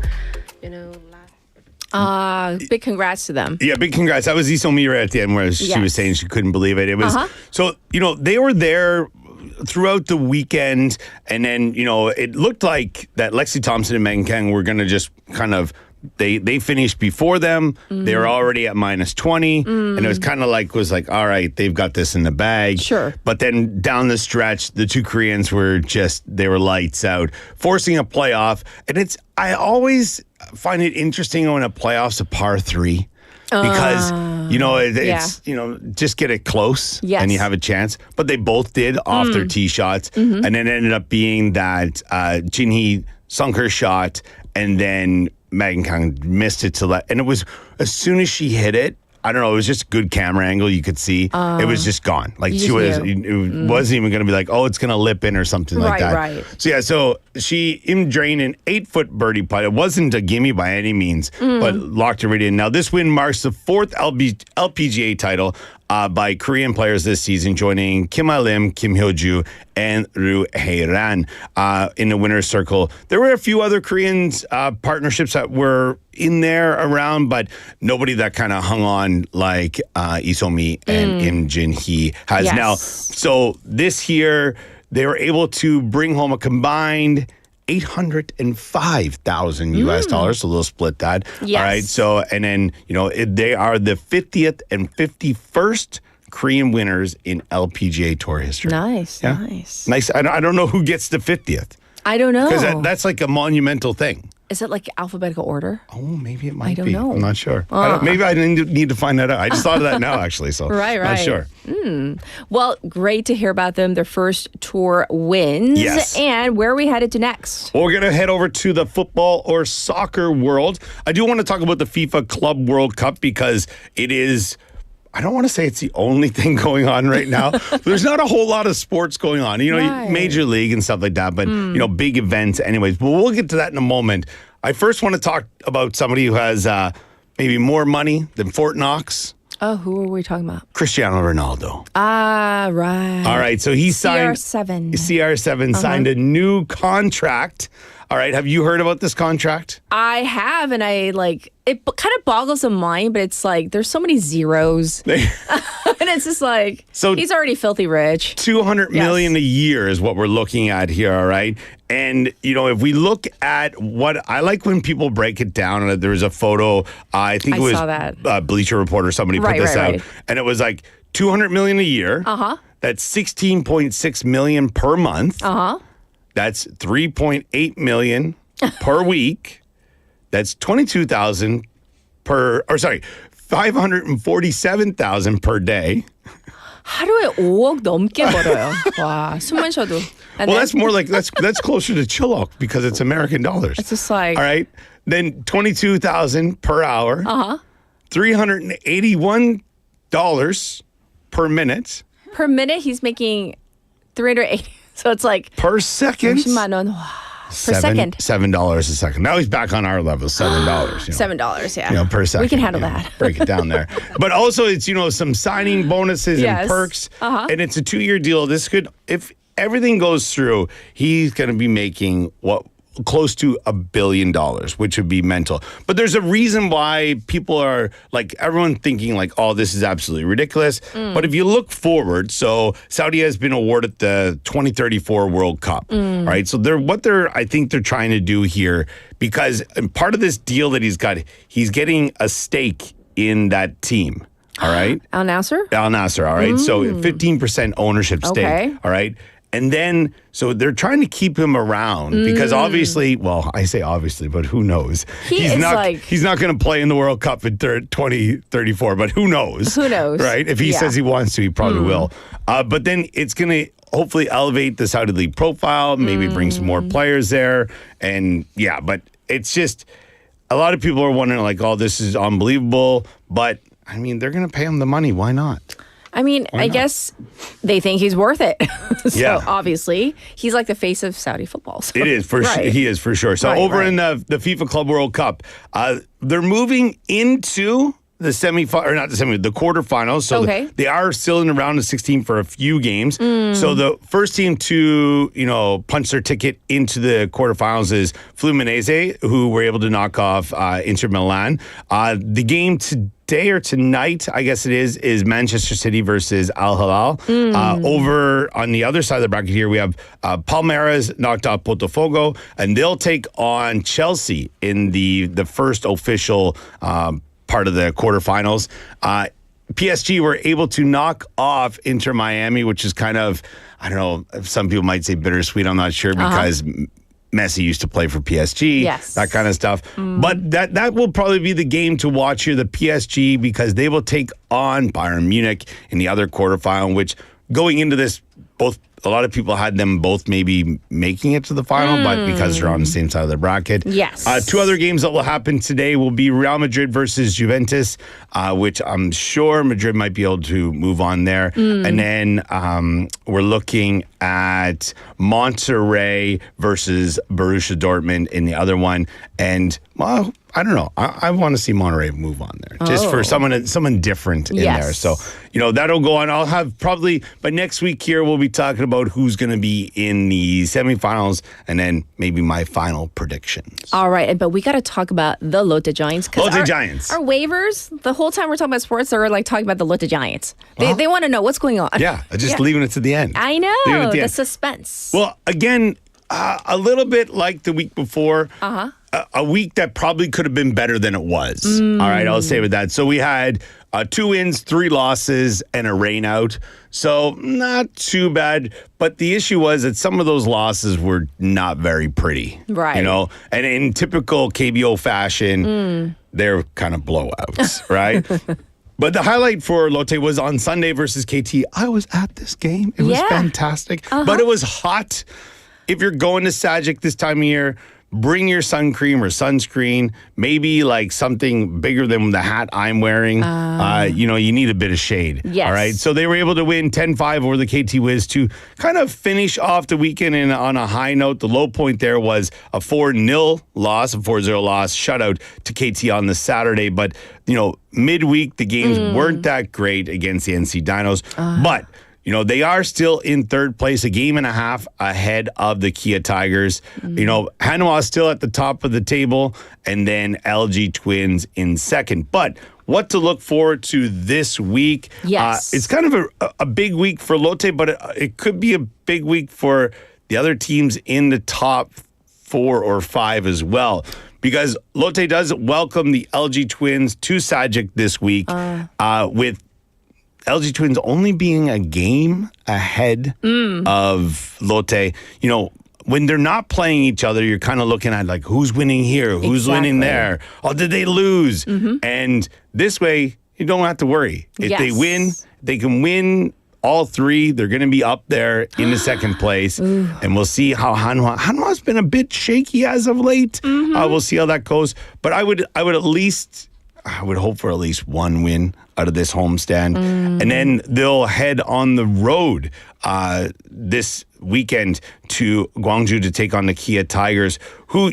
big congrats to them. Yeah, big congrats. That was Iso Mira at the end where she was saying she couldn't believe it. It was so they were there throughout the weekend, and then it looked like that Lexi Thompson and Megan Kang were going to just kind of they finished before them. They were already at -20, and it was kind of like all right, they've got this in the bag. Sure. But then down the stretch, the 2 Koreans were they were lights out, forcing a playoff. And I always find it interesting when a playoff's a par 3. Because it's just get it close and you have a chance. But they both did off their tee shots, and then it ended up being that Jinhee sunk her shot, and then Megan Kang missed it and it was as soon as she hit it. I don't know. It was just a good camera angle. You could see it was just gone. Like it wasn't even going to be like, oh, it's going to lip in or something like that. Right. So she drained an 8-foot birdie putt. It wasn't a gimme by any means, but locked it right in. Now this win marks the 4th LPGA title by Korean players this season, joining Kim Ha-lim, Kim Hyo-ju, and Roo Hae-ran in the winner's circle. There were a few other Korean partnerships that were in there around, but nobody that kind of hung on like Isomi and Im Jinhee has now. So this year, they were able to bring home a combined $805,000 US dollars. So they'll split that. Yes. All right. So, and then, they are the 50th and 51st Korean winners in LPGA Tour history. Nice. Nice. I don't know who gets the 50th. I don't know. Because that's like a monumental thing. Is it like alphabetical order? Oh, maybe it might be. I don't know. I'm not sure. Maybe I need to find that out. I just thought of that now, actually. So right. Not sure. Well, great to hear about them. Their first tour wins. Yes. And where are we headed to next? Well, we're going to head over to the football or soccer world. I do want to talk about the FIFA Club World Cup because it is... I don't want to say it's the only thing going on right now. There's not a whole lot of sports going on, Major League and stuff like that, but, big events anyways. But we'll get to that in a moment. I first want to talk about somebody who has maybe more money than Fort Knox. Oh, who are we talking about? Cristiano Ronaldo. Ah, right. All right, so he signed... CR7 signed a new contract. All right, have you heard about this contract? I have, and it kind of boggles the mind, but it's like there's so many zeros. And it's just like, so he's already filthy rich. $200 million a year is what we're looking at here, all right? And, if we look at what I like when people break it down, there was a photo, I think it was saw that. Bleacher Report or somebody put this out. And it was like $200 million a year. That's $16.6 million per month. That's $3.8 million per week. That's $22,000 $547,000 per day. 하루에 5억 넘게 벌어요. 와, 숨만 쉬어도. Well, that's more like that's closer to Chilok because it's American dollars. It's just like all right. Then $22,000 per hour. $381 per minute. Per minute, he's making $380. So it's like per second. 50만 원. Per second. $7 a second. Now he's back on our level, $7. $7, yeah. Per second. We can handle that. Break it down there. But also, it's some signing bonuses and perks, and it's a 2-year deal. This could, if everything goes through, he's going to be making close to $1 billion, which would be mental. But there's a reason why people are like, everyone thinking like, oh, this is absolutely ridiculous. But if you look forward, so Saudi has been awarded the 2034 World Cup, right? So I think they're trying to do here, because part of this deal that he's getting a stake in that team. All right. Al Nasser? Al Nasser. All right. So 15% ownership stake. Okay. All right. And then, so they're trying to keep him around because obviously, well, I say obviously, but who knows? He's not going to play in the World Cup in 2034, but who knows? Who knows? Right? If he says he wants to, he probably will. But then it's going to hopefully elevate the Saudi League profile, maybe bring some more players there. And yeah, but it's just, a lot of people are wondering like, oh, this is unbelievable. But I mean, they're going to pay him the money. Why not? I mean, I guess they think he's worth it. So obviously, he's like the face of Saudi football. So. It is for sure. He is for sure. So in the FIFA Club World Cup, they're moving into the the quarterfinals. So they are still in the round of 16 for a few games. So the first team to, punch their ticket into the quarterfinals is Fluminense, who were able to knock off Inter Milan. The game today or tonight, I guess it is Manchester City versus Al Hilal. Over on the other side of the bracket here, we have Palmeiras knocked out Botafogo, and they'll take on Chelsea in the first official part of the quarterfinals. PSG were able to knock off Inter Miami, which is kind of, I don't know, some people might say bittersweet. I'm not sure because Messi used to play for PSG, that kind of stuff. But that will probably be the game to watch here, the PSG, because they will take on Bayern Munich in the other quarterfinal, which going into this, a lot of people had them both maybe making it to the final, but because they're on the same side of the bracket. Yes. Two other games that will happen today will be Real Madrid versus Juventus, which I'm sure Madrid might be able to move on there. And then we're looking at Monterrey versus Borussia Dortmund in the other one. And, well, I don't know. I want to see Monterrey move on there, just for someone different in there. So, that'll go on. I'll have probably, by next week here, we'll be talking about who's going to be in the semifinals and then maybe my final predictions. All right. But we got to talk about the Lotte Giants. Lotte Giants. Our waivers, the whole time we're talking about sports, they're like talking about the Lotte Giants. They want to know what's going on. Yeah. Just leaving it to the end. I know. The suspense. Well, again, a little bit like the week before. A week that probably could have been better than it was. All right, I'll say with that. So we had 2 wins, 3 losses, and a rain out. So not too bad. But the issue was that some of those losses were not very pretty. Right. And in typical KBO fashion, they're kind of blowouts, right? But the highlight for Lotte was on Sunday versus KT. I was at this game. It was fantastic. But it was hot. If you're going to Sagic this time of year, bring your sun cream or sunscreen, maybe like something bigger than the hat I'm wearing. You need a bit of shade. Yes. All right. So they were able to win 10-5 over the KT Wiz to kind of finish off the weekend on a high note. The low point there was a 4-0 loss, a 4-0 loss, shutout to KT on the Saturday. But, midweek, the games weren't that great against the NC Dinos. But they are still in third place, a game and a half ahead of the Kia Tigers. Hanwha is still at the top of the table, and then LG Twins in second. But what to look forward to this week? Yes. It's kind of a big week for Lotte, but it could be a big week for the other teams in the top 4 or 5 as well. Because Lotte does welcome the LG Twins to Sagic this week with LG Twins only being a game ahead of Lotte. When they're not playing each other, you're kind of looking at like who's winning here, who's winning there. Oh, did they lose? And this way, you don't have to worry. If they win, they can win all 3. They're going to be up there in the second place. And we'll see how Hanwha's been a bit shaky as of late. We'll see how that goes. But I would hope for at least 1 win out of this homestand. And then they'll head on the road this weekend to Gwangju to take on the Kia Tigers, who,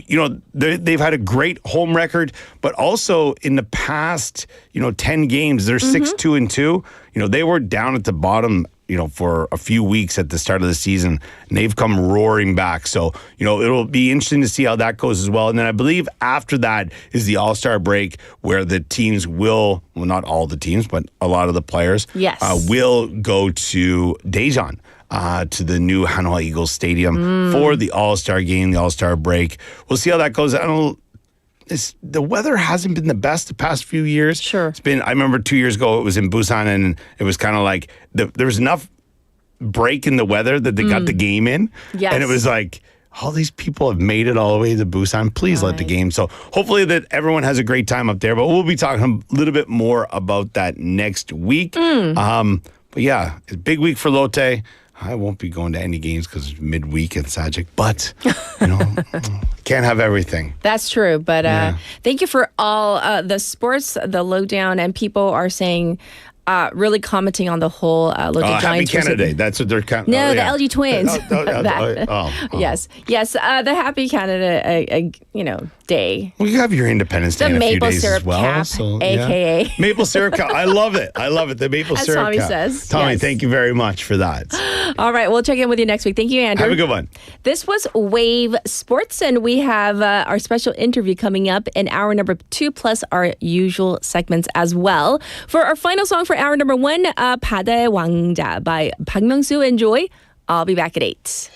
they've had a great home record, but also in the past, 10 games, they're 6-2-2. They were down at the bottom for a few weeks at the start of the season, and they've come roaring back. So, it'll be interesting to see how that goes as well. And then I believe after that is the All-Star break where the teams will, well, not all the teams, but a lot of the players will go to Daejeon. To the new Hanwha Eagles Stadium for the All-Star game, the All-Star break. We'll see how that goes. The weather hasn't been the best the past few years. Sure. I remember 2 years ago, it was in Busan, and it was kind of like there was enough break in the weather that they got the game in. Yes. And it was like, all these people have made it all the way to Busan. Please let the game. So hopefully that everyone has a great time up there. But we'll be talking a little bit more about that next week. But yeah, it's a big week for Lotte. I won't be going to any games because it's midweek in Sajik, but can't have everything. That's true, but thank you for all the sports, the lowdown, and people are saying, really commenting on the whole Lotte Giants. Happy Canada Day. That's what they're counting. No, the LG Twins. Yes. Yes. The Happy Canada, Day. Well, you have your Independence Day in a few days as well. Cap, so, AKA. Maple syrup cap. I love it. The maple As syrup Tommy cap. says. Tommy, Yes. thank you very much for that. All right, we'll check in with you next week. Thank you, Andrew. Have a good one. This was Wave Sports, and we have our special interview coming up in hour number 2, plus our usual segments as well. For our final song for hour number 1, 바다의 왕자 by 박명수. Enjoy. I'll be back at 8.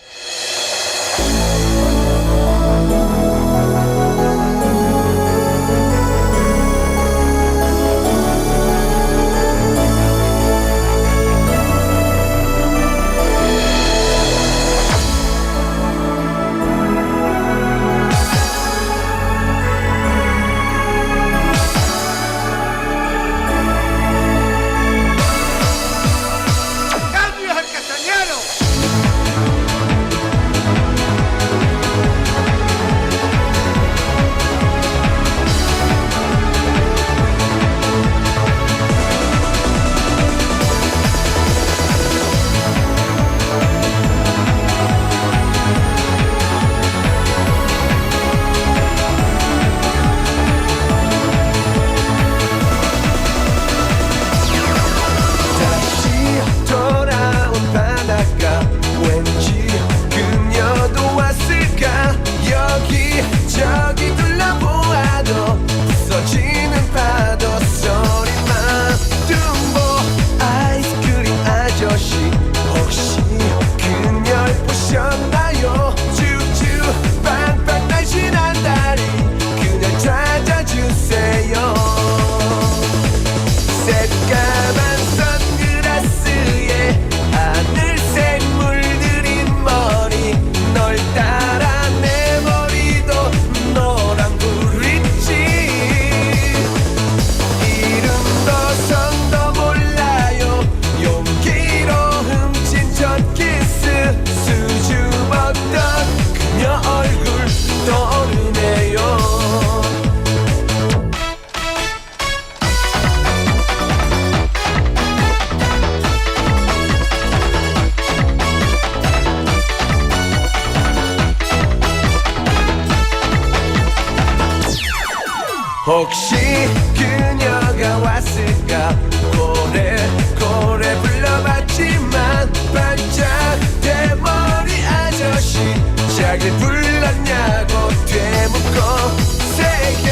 혹시 그녀가 왔을까 고래 불러봤지만 반짝 대머리 아저씨 자기를 불렀냐고 되묻고 새벽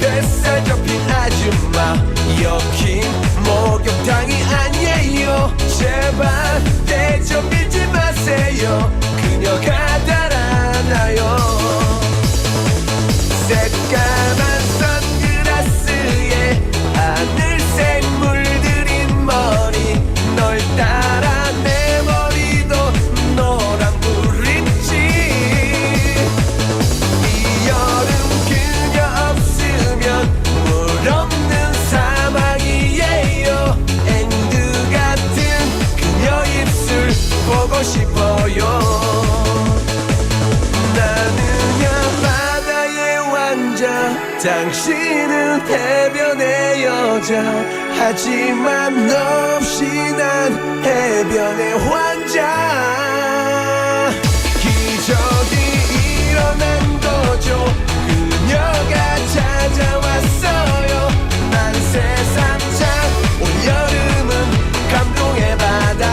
뱃살 접힌 아줌마 여긴 목욕탕이 아니에요 제발 대접 밀지 마세요 그녀가 달아나요 새까만 선글라스에 하늘색 물들인 머리 널 따라 내 머리도 노란불이지 이 여름 그녀 없으면 물 없는 사막이에요 앵두 같은 그녀 입술 보고 싶어요 당신은 해변의 여자 하지만 너 없이 난 해변의 환자 기적이 일어난 거죠 그녀가 찾아왔어요 난 세상 참 올여름은 감동의 바다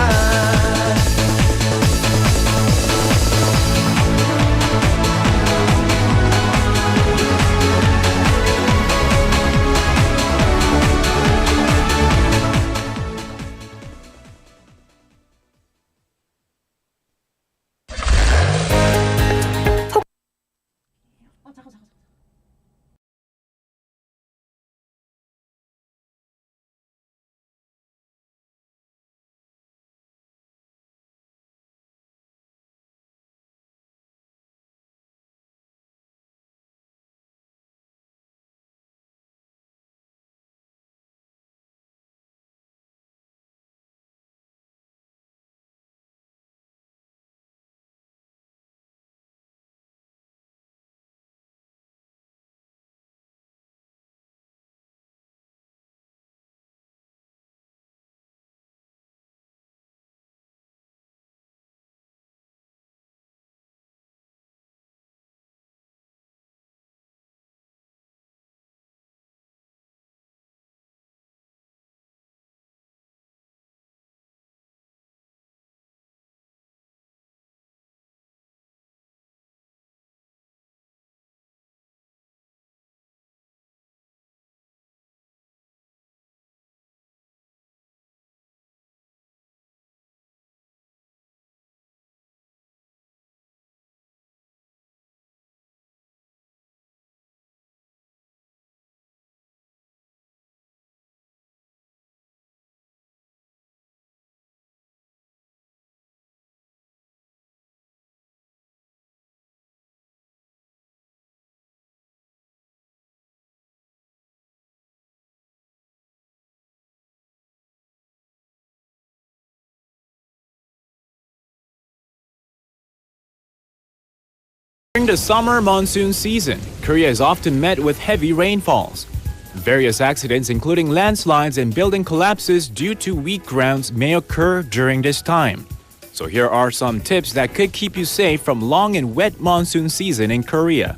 During the summer monsoon season, Korea is often met with heavy rainfalls. Various accidents, including landslides and building collapses due to weak grounds, may occur during this time. So here are some tips that could keep you safe from long and wet monsoon season in Korea.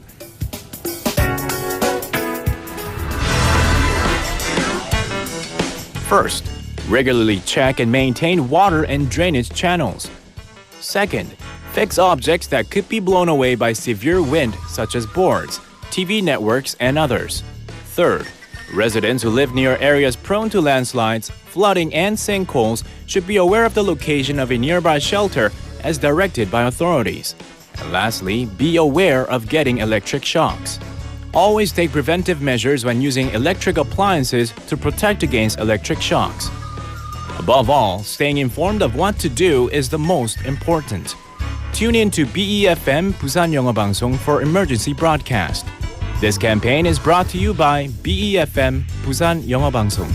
First, regularly check and maintain water and drainage channels. Second, fix objects that could be blown away by severe wind, such as boards, TV networks, and others. Third, residents who live near areas prone to landslides, flooding, and sinkholes should be aware of the location of a nearby shelter as directed by authorities. And lastly, be aware of getting electric shocks. Always take preventive measures when using electric appliances to protect against electric shocks. Above all, staying informed of what to do is the most important. Tune in to BEFM 부산영어방송 for emergency broadcast. This campaign is brought to you by BEFM 부산영어방송.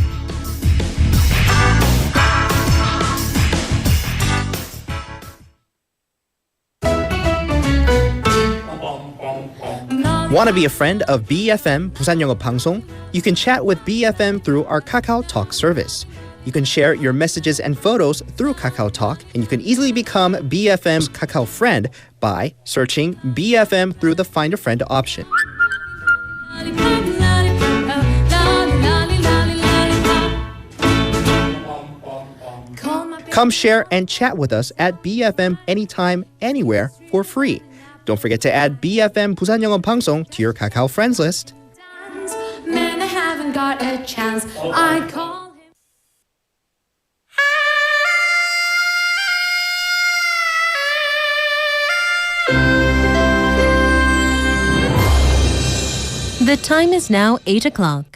Want to be a friend of BFM 부산영어방송? You can chat with BFM through our Kakao Talk service. You can share your messages and photos through Kakao Talk, and you can easily become BFM's Kakao friend by searching BFM through the Find a Friend option. Come share and chat with us at BFM anytime, anywhere for free. Don't forget to add BFM 부산영어방송 to your Kakao friends list. Man, I haven't got a chance. I call him. The time is now 8 o'clock.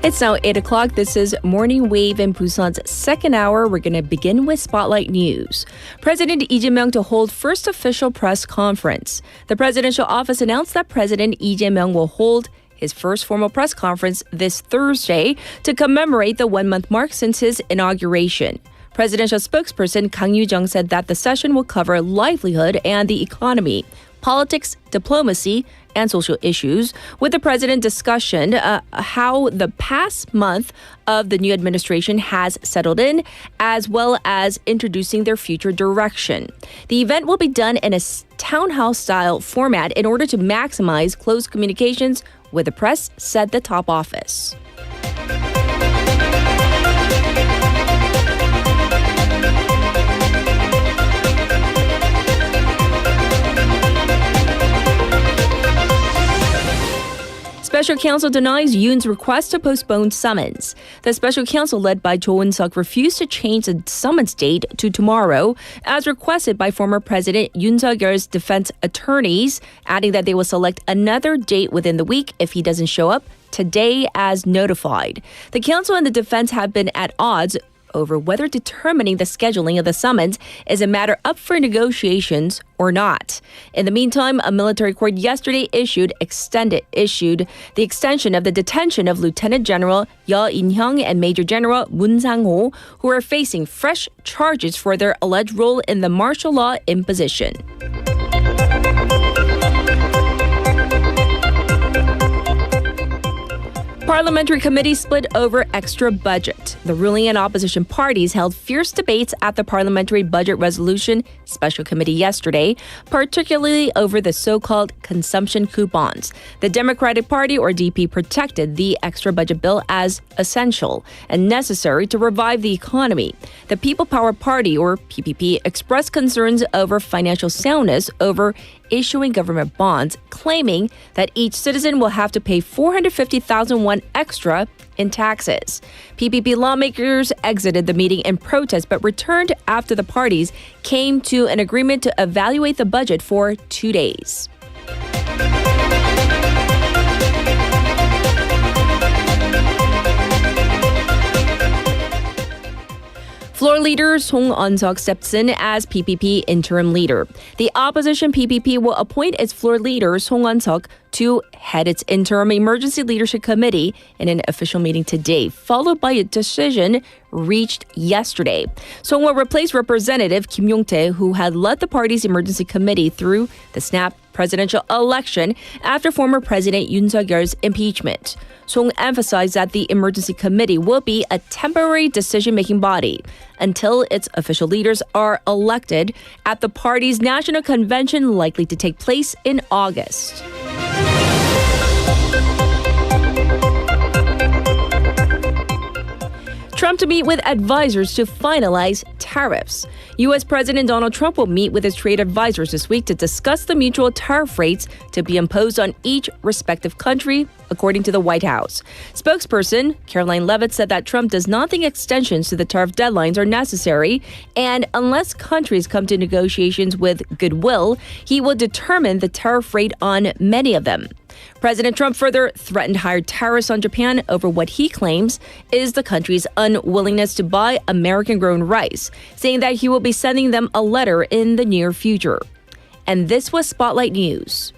It's now 8 o'clock. This is Morning Wave in Busan's second hour. We're going to begin with Spotlight News. President Lee Jae-myung to hold first official press conference. The presidential office announced that President Lee Jae-myung will hold his first formal press conference this Thursday to commemorate the 1-month mark since his inauguration. Presidential spokesperson Kang Yoo-jung said that the session will cover livelihood and the economy, politics, diplomacy, and social issues, with the president discussion how the past month of the new administration has settled in, as well as introducing their future direction. The event will be done in a town hall-style format in order to maximize close communications with the press, said the top office. Special counsel denies Yoon's request to postpone summons. The special counsel led by Cho Eun-suk refused to change the summons date to tomorrow, as requested by former President Yoon Suk-yeol's defense attorneys, adding that they will select another date within the week if he doesn't show up today as notified. The counsel and the defense have been at odds over whether determining the scheduling of the summons is a matter up for negotiations or not. In the meantime, a military court yesterday issued the extension of the detention of Lieutenant General Yeo In-hyung and Major General Moon Sang-ho, who are facing fresh charges for their alleged role in the martial law imposition. Parliamentary committee split over extra budget. The ruling and opposition parties held fierce debates at the Parliamentary Budget Resolution Special Committee yesterday, particularly over the so-called consumption coupons. The Democratic Party, or DP, protected the extra budget bill as essential and necessary to revive the economy. The People Power Party, or PPP, expressed concerns over financial soundness over issuing government bonds, claiming that each citizen will have to pay 450,000 won extra in taxes. PPP lawmakers exited the meeting in protest but returned after the parties came to an agreement to evaluate the budget for 2 days. Floor leader Song Eun-seok steps in as PPP interim leader. The opposition PPP will appoint its floor leader Song Eun-seok to head its interim emergency leadership committee in an official meeting today, followed by a decision reached yesterday. Song will replace Representative Kim Yong-tae, who had led the party's emergency committee through the snap presidential election after former President Yoon Suk-yeol's impeachment. Song emphasized that the emergency committee will be a temporary decision-making body until its official leaders are elected at the party's national convention likely to take place in August. Trump to meet with advisors to finalize tariffs. U.S. President Donald Trump will meet with his trade advisors this week to discuss the mutual tariff rates to be imposed on each respective country, according to the White House. Spokesperson Caroline Leavitt said that Trump does not think extensions to the tariff deadlines are necessary, and unless countries come to negotiations with goodwill, he will determine the tariff rate on many of them. President Trump further threatened higher tariffs on Japan over what he claims is the country's unwillingness to buy American-grown rice, saying that he will be sending them a letter in the near future. And this was Spotlight News.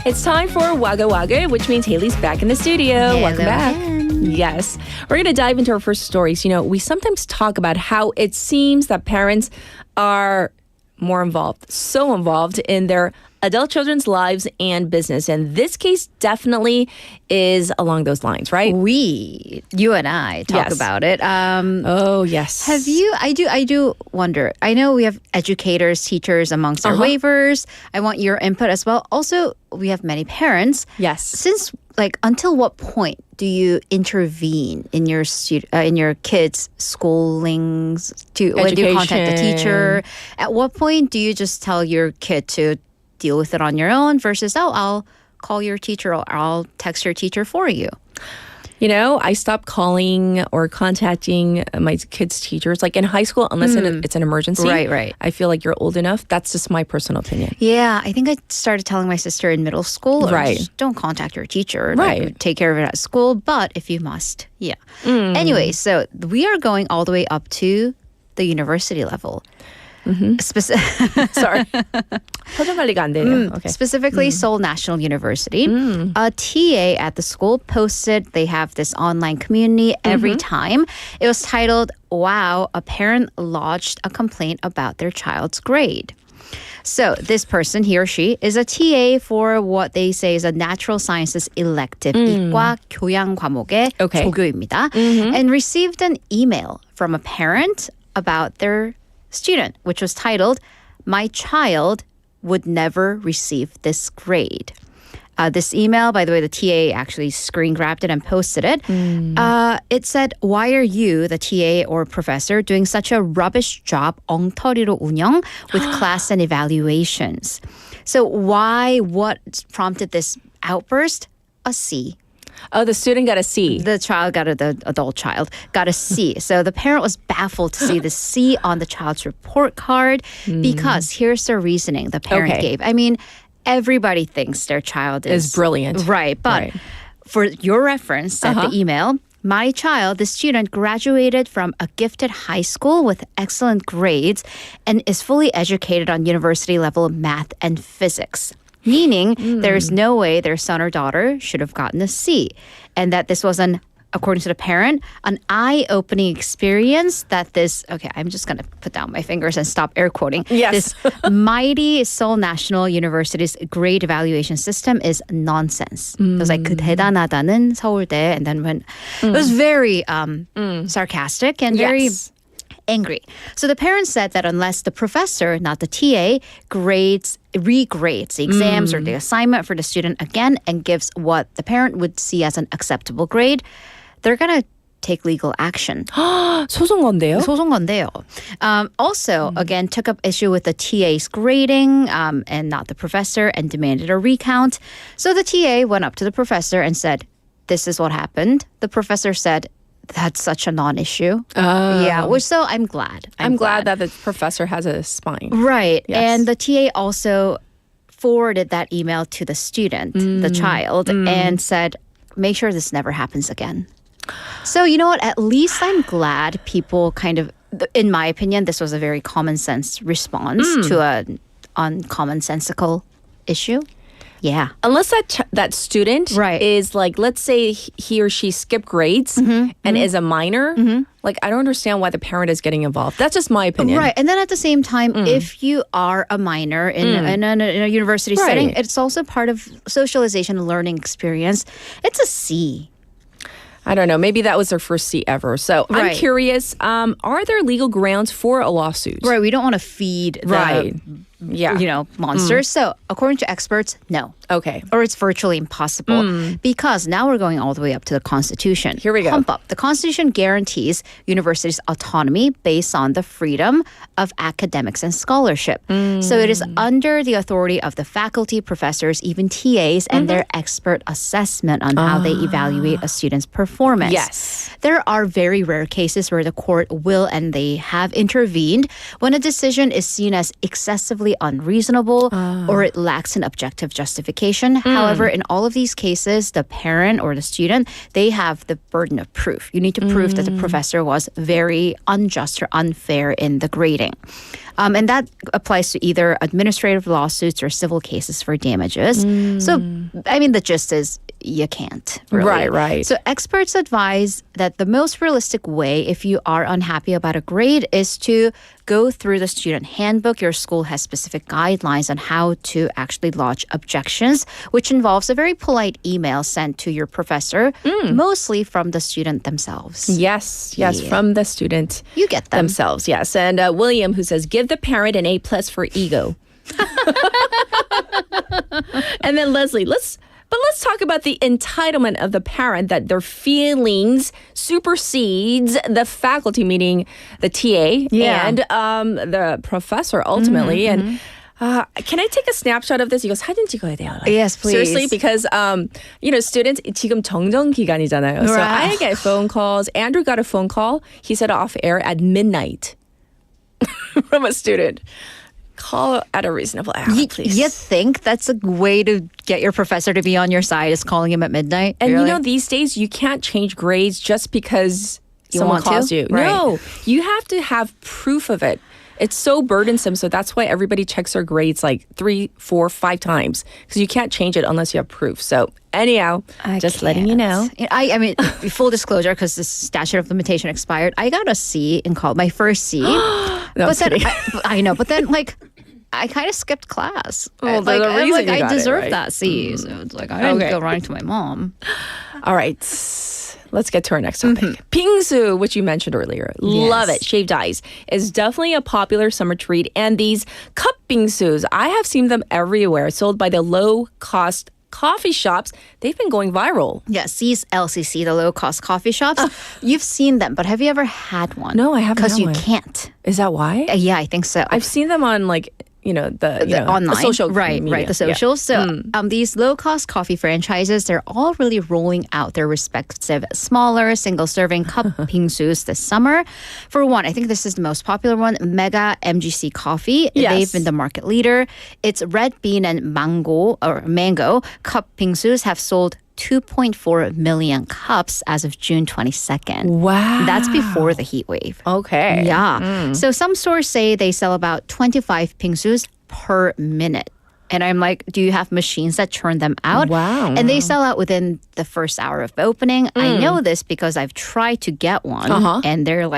It's time for Waga Waga, which means Haley's back in the studio. Welcome back. Yes. We're going to dive into our first stories. You know, we sometimes talk about how it seems that parents are more involved, so involved in their adult children's lives and business. And this case definitely is along those lines, right? You and I talk about it. Oh, yes. Have you? I do wonder. I know we have educators, teachers amongst our waivers. I want your input as well. Also, we have many parents. Yes. Since, until what point do you intervene in your in your kids' schoolings? When do you contact the teacher? At what point do you just tell your kid to deal with it on your own versus, I'll call your teacher or I'll text your teacher for you? You know, I stopped calling or contacting my kids' teachers, like in high school, unless it's an emergency. Right. I feel like you're old enough. That's just my personal opinion. Yeah, I think I started telling my sister in middle school, right, just don't contact your teacher. Right. Take care of it at school, but if you must, yeah. Anyway, so we are going all the way up to the university level. Sorry. 표정 관리가 안 되네요. Okay. Specifically, Seoul National University. A TA at the school posted they have this online community every time. It was titled, "Wow, a parent lodged a complaint about their child's grade." So this person, he or she, is a TA for what they say is a natural sciences elective, 이과 교양 과목의 조교입니다, and received an email from a parent about their student, which was titled, "My child would never receive this grade." This email, by the way, the TA actually screen grabbed it and posted it. It said, "Why are you, the TA or professor, doing such a rubbish job 엉터리로 운영 with class and evaluations?" So what prompted this outburst? A C. Oh, the student got a C. The adult child got a C. So the parent was baffled to see the C on the child's report card because here's the reasoning the parent gave. I mean, everybody thinks their child is brilliant. Right. But for your reference, at the email, my child, the student, graduated from a gifted high school with excellent grades and is fully educated on university level math and physics. Meaning, there's no way their son or daughter should have gotten a C. And that this was according to the parent, an eye-opening experience that I'm just going to put down my fingers and stop air quoting. Yes. This mighty Seoul National University's grade evaluation system is nonsense. It was like, 그 대단하다는 서울대. And then it was very sarcastic and very angry. So the parents said that unless the professor, not the TA, regrades the exams or the assignment for the student again and gives what the parent would see as an acceptable grade, they're going to take legal action. 소송 건데요? 소송 건데요. Also, again, took up issue with the TA's grading and not the professor and demanded a recount. So the TA went up to the professor and said, this is what happened. The professor said, that's such a non-issue. Yeah, which so I'm glad. I'm glad that the professor has a spine. Right. Yes. And the TA also forwarded that email to the student, the child, and said, make sure this never happens again. So, you know what? At least I'm glad people kind of, in my opinion, this was a very common sense response to an uncommonsensical issue. Yeah. Unless that student is like, let's say he or she skipped grades and is a minor, like I don't understand why the parent is getting involved. That's just my opinion. Right. And then at the same time, if you are a minor in a university setting, it's also part of socialization and learning experience. It's a C. I don't know. Maybe that was their first C ever. So I'm curious, are there legal grounds for a lawsuit? Right. We don't want to feed the monsters. So according to experts, no. Okay. Or it's virtually impossible because now we're going all the way up to the Constitution. Here we go. Pump up. The Constitution guarantees universities autonomy based on the freedom of academics and scholarship. So it is under the authority of the faculty, professors, even TAs, and their expert assessment on how they evaluate a student's performance. Yes. There are very rare cases where the court will and they have intervened when a decision is seen as excessively unreasonable or it lacks an objective justification. However, in all of these cases, the parent or the student, they have the burden of proof. You need to prove that the professor was very unjust or unfair in the grading. And that applies to either administrative lawsuits or civil cases for damages. So, I mean, the gist is you can't. Really. Right. So experts advise that the most realistic way if you are unhappy about a grade is to go through the student handbook. Your school has specific guidelines on how to actually lodge objections, which involves a very polite email sent to your professor, mostly from the student themselves. Yes, from the student. You get them. Themselves, yes. And William, who says, give the parent an A+ for ego. And then Leslie, let's talk about the entitlement of the parent that their feelings supersedes the faculty, meaning the TA and the professor ultimately. And can I take a snapshot of this? 이거 사진 찍어야 돼요. Yes, please. Seriously, because students 지금 정정 기간이잖아요. So I get phone calls. Andrew got a phone call. He said off air at midnight from a student. Call at a reasonable hour, please. You think that's a way to get your professor to be on your side is calling him at midnight? And really? these days you can't change grades just because someone want to? calls you. Right. No, you have to have proof of it. It's so burdensome. So that's why everybody checks their grades like 3, 4, 5 times because you can't change it unless you have proof. So anyhow, just letting you know. I mean, full disclosure, because the statute of limitation expired, I got a C in college, my first C. But then I know, but then I kind of skipped class. Well, there's a reason I you got deserved it, right? that C. So it's I didn't go running to my mom. All right. Let's get to our next topic. Bingsu, which you mentioned earlier. Love it. Shaved ice is definitely a popular summer treat. And these cup bingsus, I have seen them everywhere, sold by the low-cost coffee shops. They've been going viral. Yes, these LCC, the low-cost coffee shops, you've seen them, but have you ever had one? No, I haven't. Because you can't. Is that why? Yeah, I think so. I've seen them on the online, social right, the socials. Yeah. So these low-cost coffee franchises, they're all really rolling out their respective smaller single-serving cup bingsus this summer. For one, I think this is the most popular one, Mega MGC Coffee. Yes. They've been the market leader. Its red bean and mango cup bingsus have sold 2.4 million cups as of June 22nd. Wow. That's before the heat wave. Okay. Yeah. So some stores say they sell about 25 bingsus per minute. And I'm like, do you have machines that churn them out? Wow. And they sell out within the first hour of opening. I know this because I've tried to get one and they're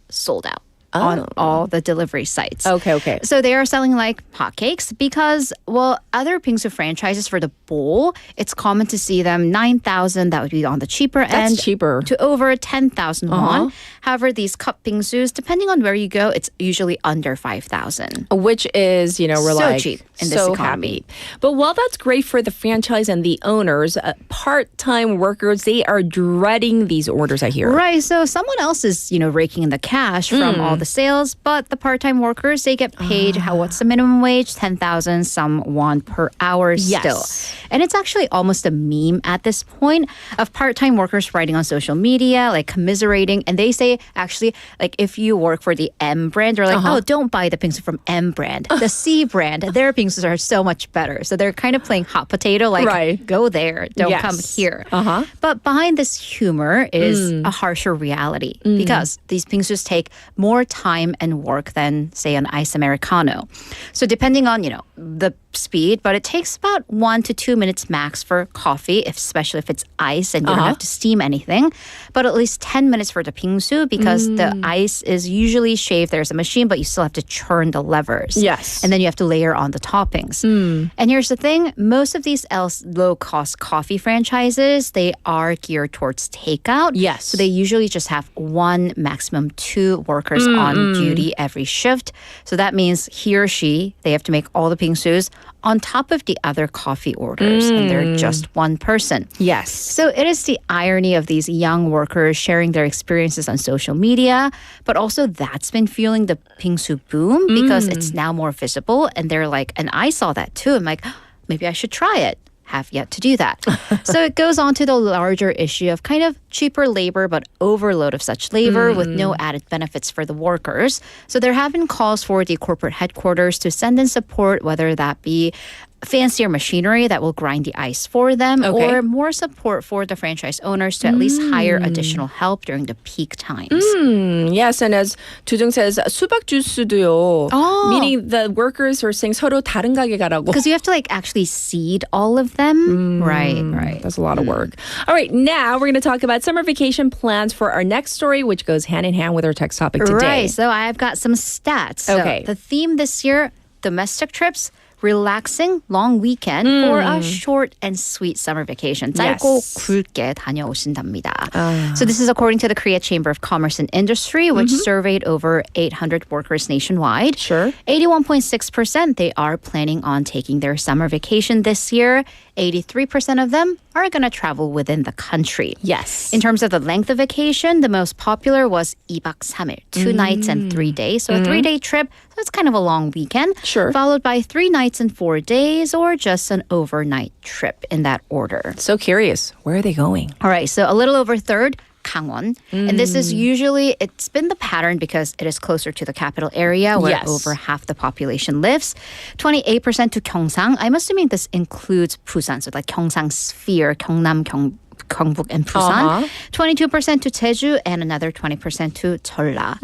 sold out. on all the delivery sites. Okay. So they are selling like hotcakes because, well, other Bingsu franchises for the bowl, it's common to see them 9,000. That would be on the cheaper end. That's cheaper. To over 10,000 won. However, these cup bingsus, depending on where you go, it's usually under 5,000. Which is, we're so like cheap in this so economy. happy. But while that's great for the franchise and the owners, part-time workers, they are dreading these orders, I hear. Right. So someone else is, raking in the cash from all the sales, but the part-time workers, they get paid, what's the minimum wage? 10,000 some won per hour still. And it's actually almost a meme at this point of part-time workers writing on social media, like commiserating. And they say, actually, like if you work for the M brand, they're like, oh, don't buy the bingsu from M brand. The C brand, their bingsus are so much better. So they're kind of playing hot potato, like go there, don't come here. But behind this humor is a harsher reality because these bingsus take more time and work than, say, an ice Americano. So depending on, the speed, but it takes about 1 to 2 minutes max for coffee, especially if it's ice and you don't have to steam anything. But at least 10 minutes for the bingsu because the ice is usually shaved. There's a machine, but you still have to churn the levers. Yes. And then you have to layer on the toppings. And here's the thing. Most of these low-cost coffee franchises, they are geared towards takeout. Yes. So they usually just have 1, maximum 2 workers on duty every shift. So that means he or she, they have to make all the bingsus on top of the other coffee orders, and they're just one person. Yes. So it is the irony of these young workers sharing their experiences on social media, but also that's been fueling the bingsu boom because it's now more visible, and they're like, and I saw that too. I'm like, maybe I should try it. Have yet to do that. So it goes on to the larger issue of kind of cheaper labor but overload of such labor with no added benefits for the workers. So there have been calls for the corporate headquarters to send in support, whether that be fancier machinery that will grind the ice for them or more support for the franchise owners to at least hire additional help during the peak times. Yes, and as Jung says, 수박 주스도요. Meaning the workers are saying 서로 다른 가게 가라고. Because you have to actually seed all of them. Right. That's a lot of work. All right, now we're going to talk about summer vacation plans for our next story, which goes hand in hand with our text topic today. Right, so I've got some stats. So the theme this year, domestic trips, relaxing long weekend for a short and sweet summer vacation. 짧고 굵게 다녀오신답니다. So this is according to the Korea Chamber of Commerce and Industry, which surveyed over 800 workers nationwide. 81.6% they are planning on taking their summer vacation this year. 83% of them are going to travel within the country. Yes. In terms of the length of vacation, the most popular was 2박 3일, 2 nights and 3 days. So a 3-day trip, so it's kind of a long weekend. Followed by 3 nights and 4 days or just an overnight trip in that order. So curious. Where are they going? All right, so a little over a third, Gangwon. And this is usually, it's been the pattern because it is closer to the capital area where over half the population lives. 28% to Gyeongsang. I'm assuming this includes Busan, so like Gyeongsang sphere, Gyeongnam, Gyeongbuk, and Busan. 22% to Jeju and another 20% to Jeolla.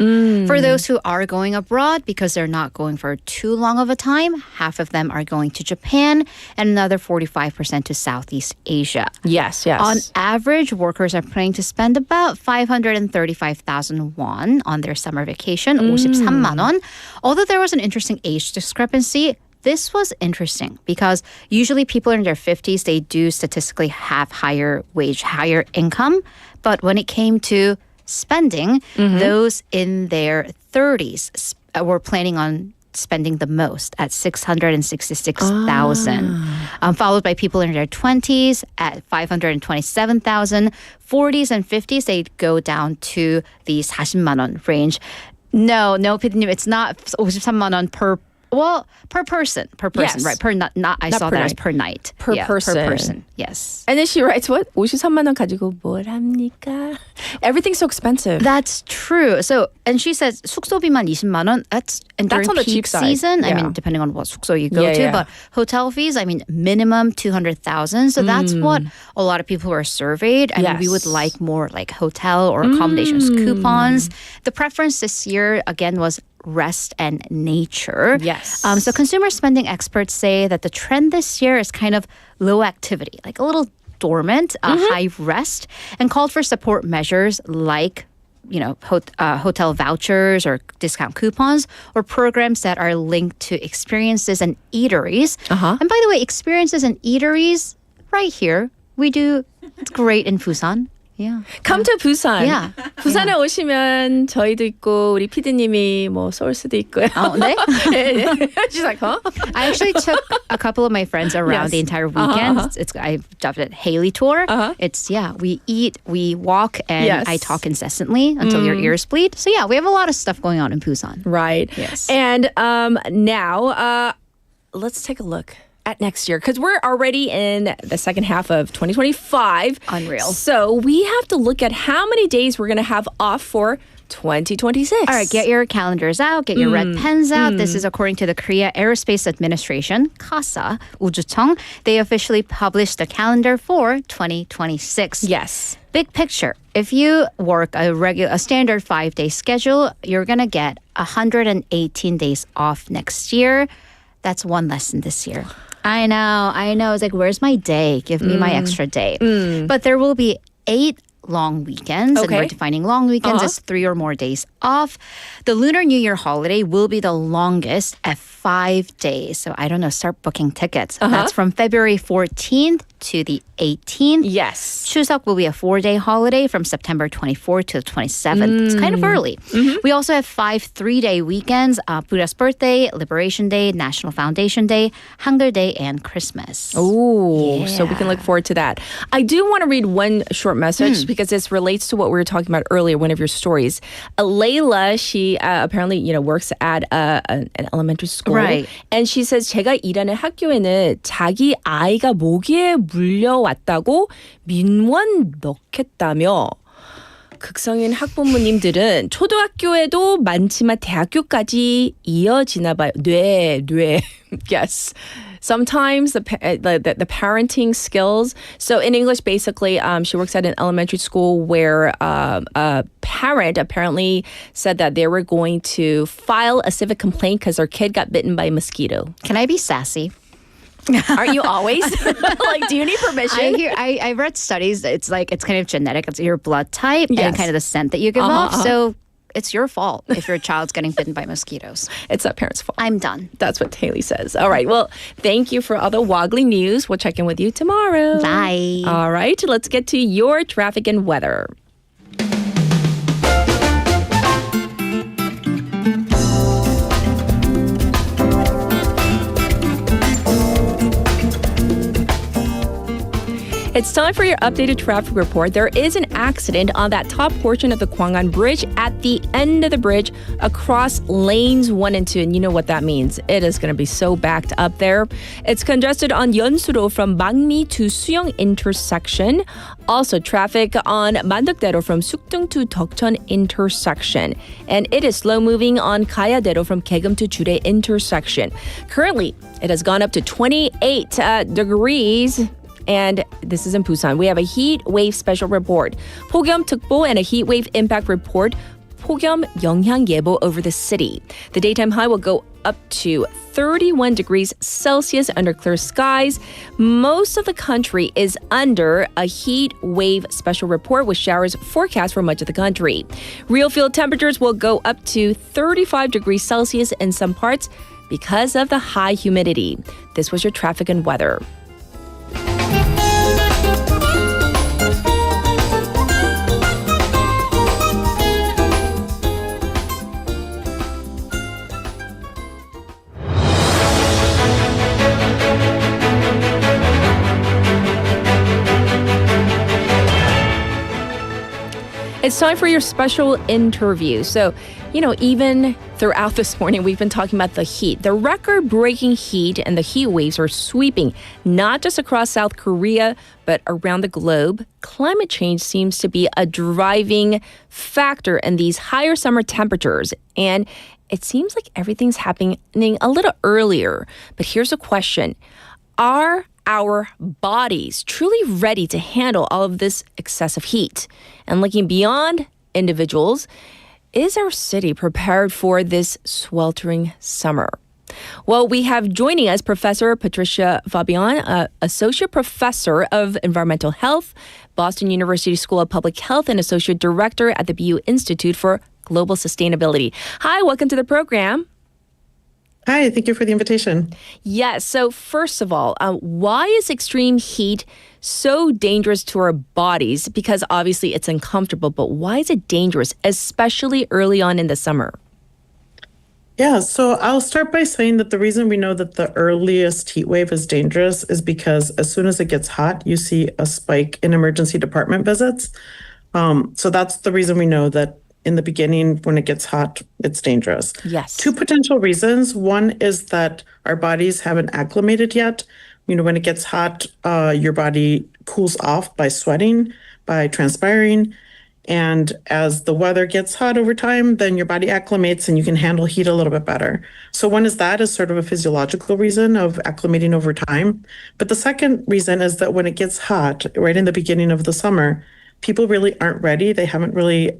For those who are going abroad, because they're not going for too long of a time, half of them are going to Japan and another 45% to Southeast Asia. Yes. On average, workers are planning to spend about 535,000 won on their summer vacation, 53만 원. Although there was an interesting age discrepancy, this was interesting because usually people in their 50s, they do statistically have higher wage, higher income. But when it came to spending, those in their 30s were planning on spending the most at 666,000, followed by people in their 20s at 527,000. 40s and 50s, they go down to the 40만 원 range. No, 피디님, it's not 53만 원 per person, Yes. right? Per not I Not saw per that as night. per night. Per person. Per person. Yes. And then she writes, what? 53만 원 가지고 뭘 합니까? Everything's so expensive. That's true. So, and she says 숙소비만 20만 원. That's during on the peak cheap side. season. I Yeah. mean, depending on what 숙소 you go to, but hotel fees, I mean, minimum 200,000. So that's what a lot of people are surveyed. And we would like more like hotel or accommodations coupons. The preference this year again was rest and nature. Yes. So consumer spending experts say that the trend this year is kind of low activity, like a little dormant, high rest, and called for support measures like hotel vouchers or discount coupons or programs that are linked to experiences and eateries. And by the way, experiences and eateries, right here, we do. It's great in Busan. Yeah. Come to Busan. Yeah. 부산에 오시면 저희도 있고 우리 PD님이 뭐 소울스도 있고요. 네? She's like, huh? I actually took a couple of my friends around the entire weekend. I dubbed it Haley Tour. It's, we eat, we walk, and I talk incessantly until your ears bleed. So we have a lot of stuff going on in Busan. Right. Yes. And now, let's take a look at next year because we're already in the second half of 2025. Unreal. So we have to look at how many days we're going to have off for 2026. All right, get your calendars out, get your red pens out. This is according to the Korea Aerospace Administration, KASA, 우주청. They officially published the calendar for 2026. Yes. Big picture. If you work a standard 5-day schedule, you're going to get 118 days off next year. That's one less than this year. I know. It's like, where's my day? Give me my extra day. But there will be 8 long weekends. And we're defining long weekends as 3 or more days off. The Lunar New Year holiday will be the longest at 5 days. So I don't know, start booking tickets. That's from February 14th to the 18th. Yes. Chuseok will be a 4-day holiday from September 24th to the 27th. It's kind of early. We also have 5 3-day weekends, Buddha's birthday, Liberation Day, National Foundation Day, Hangul Day, and Christmas. Oh, so we can look forward to that. I do want to read one short message because this relates to what we were talking about earlier, one of your stories. Layla, she apparently, works at an elementary school. Right. And she says, 제가 일하는 학교에는 자기 아이가 모기에 물려왔다고 민원 넣겠다며 극성인 학부모님들은 초등학교에도 많지만 대학교까지 이어지나 봐요. 뇌. Yes. Sometimes the parenting skills. So in English, basically, she works at an elementary school where a parent apparently said that they were going to file a civic complaint because their kid got bitten by a mosquito. Can I be sassy? Aren't you always? Do you need permission? I read studies. It's kind of genetic. It's your blood type and kind of the scent that you give off. So it's your fault if your child's getting bitten by mosquitoes. It's that parent's fault. I'm done. That's what Haley says. All right. Well, thank you for all the woggly news. We'll check in with you tomorrow. Bye. All right. Let's get to your traffic and weather. It's time for your updated traffic report. There is an accident on that top portion of the Gwangan Bridge at the end of the bridge across lanes 1 and 2. And you know what that means. It is going to be so backed up there. It's congested on Yeonsuro from Mangmi to Suyeong intersection. Also, traffic on Mandukdaero from Sukdong to Deokcheon intersection. And it is slow moving on Gayadaero from Daegum to Jure intersection. Currently, it has gone up to 28 degrees. And this is in Busan. We have a heat wave special report. 폭염특보 and a heat wave impact report. 폭염 영향 예보 over the city. The daytime high will go up to 31 degrees Celsius under clear skies. Most of the country is under a heat wave special report with showers forecast for much of the country. Real field temperatures will go up to 35 degrees Celsius in some parts because of the high humidity. This was your traffic and weather. It's time for your special interview. So, even throughout this morning, we've been talking about the heat. The record-breaking heat and the heat waves are sweeping not just across South Korea, but around the globe. Climate change seems to be a driving factor in these higher summer temperatures. And it seems like everything's happening a little earlier. But here's a question. Are our bodies truly ready to handle all of this excessive heat? And looking beyond individuals, is our city prepared for this sweltering summer? Well, we have joining us Professor Patricia Fabian, Associate Professor of Environmental Health, Boston University School of Public Health, and Associate Director at the BU Institute for Global Sustainability. Hi, welcome to the program. Hi, thank you for the invitation. Yes, so first of all, why is extreme heat so dangerous to our bodies? Because obviously it's uncomfortable, but why is it dangerous, especially early on in the summer? Yeah, so I'll start by saying that the reason we know that the earliest heat wave is dangerous is because as soon as it gets hot, you see a spike in emergency department visits. So that's the reason we know that in the beginning, when it gets hot, it's dangerous. Yes. Two potential reasons. One is that our bodies haven't acclimated yet. You know, when it gets hot, your body cools off by sweating, by transpiring. And as the weather gets hot over time, then your body acclimates and you can handle heat a little bit better. So one is that as sort of a physiological reason of acclimating over time. But the second reason is that when it gets hot, right in the beginning of the summer, people really aren't ready. They haven't really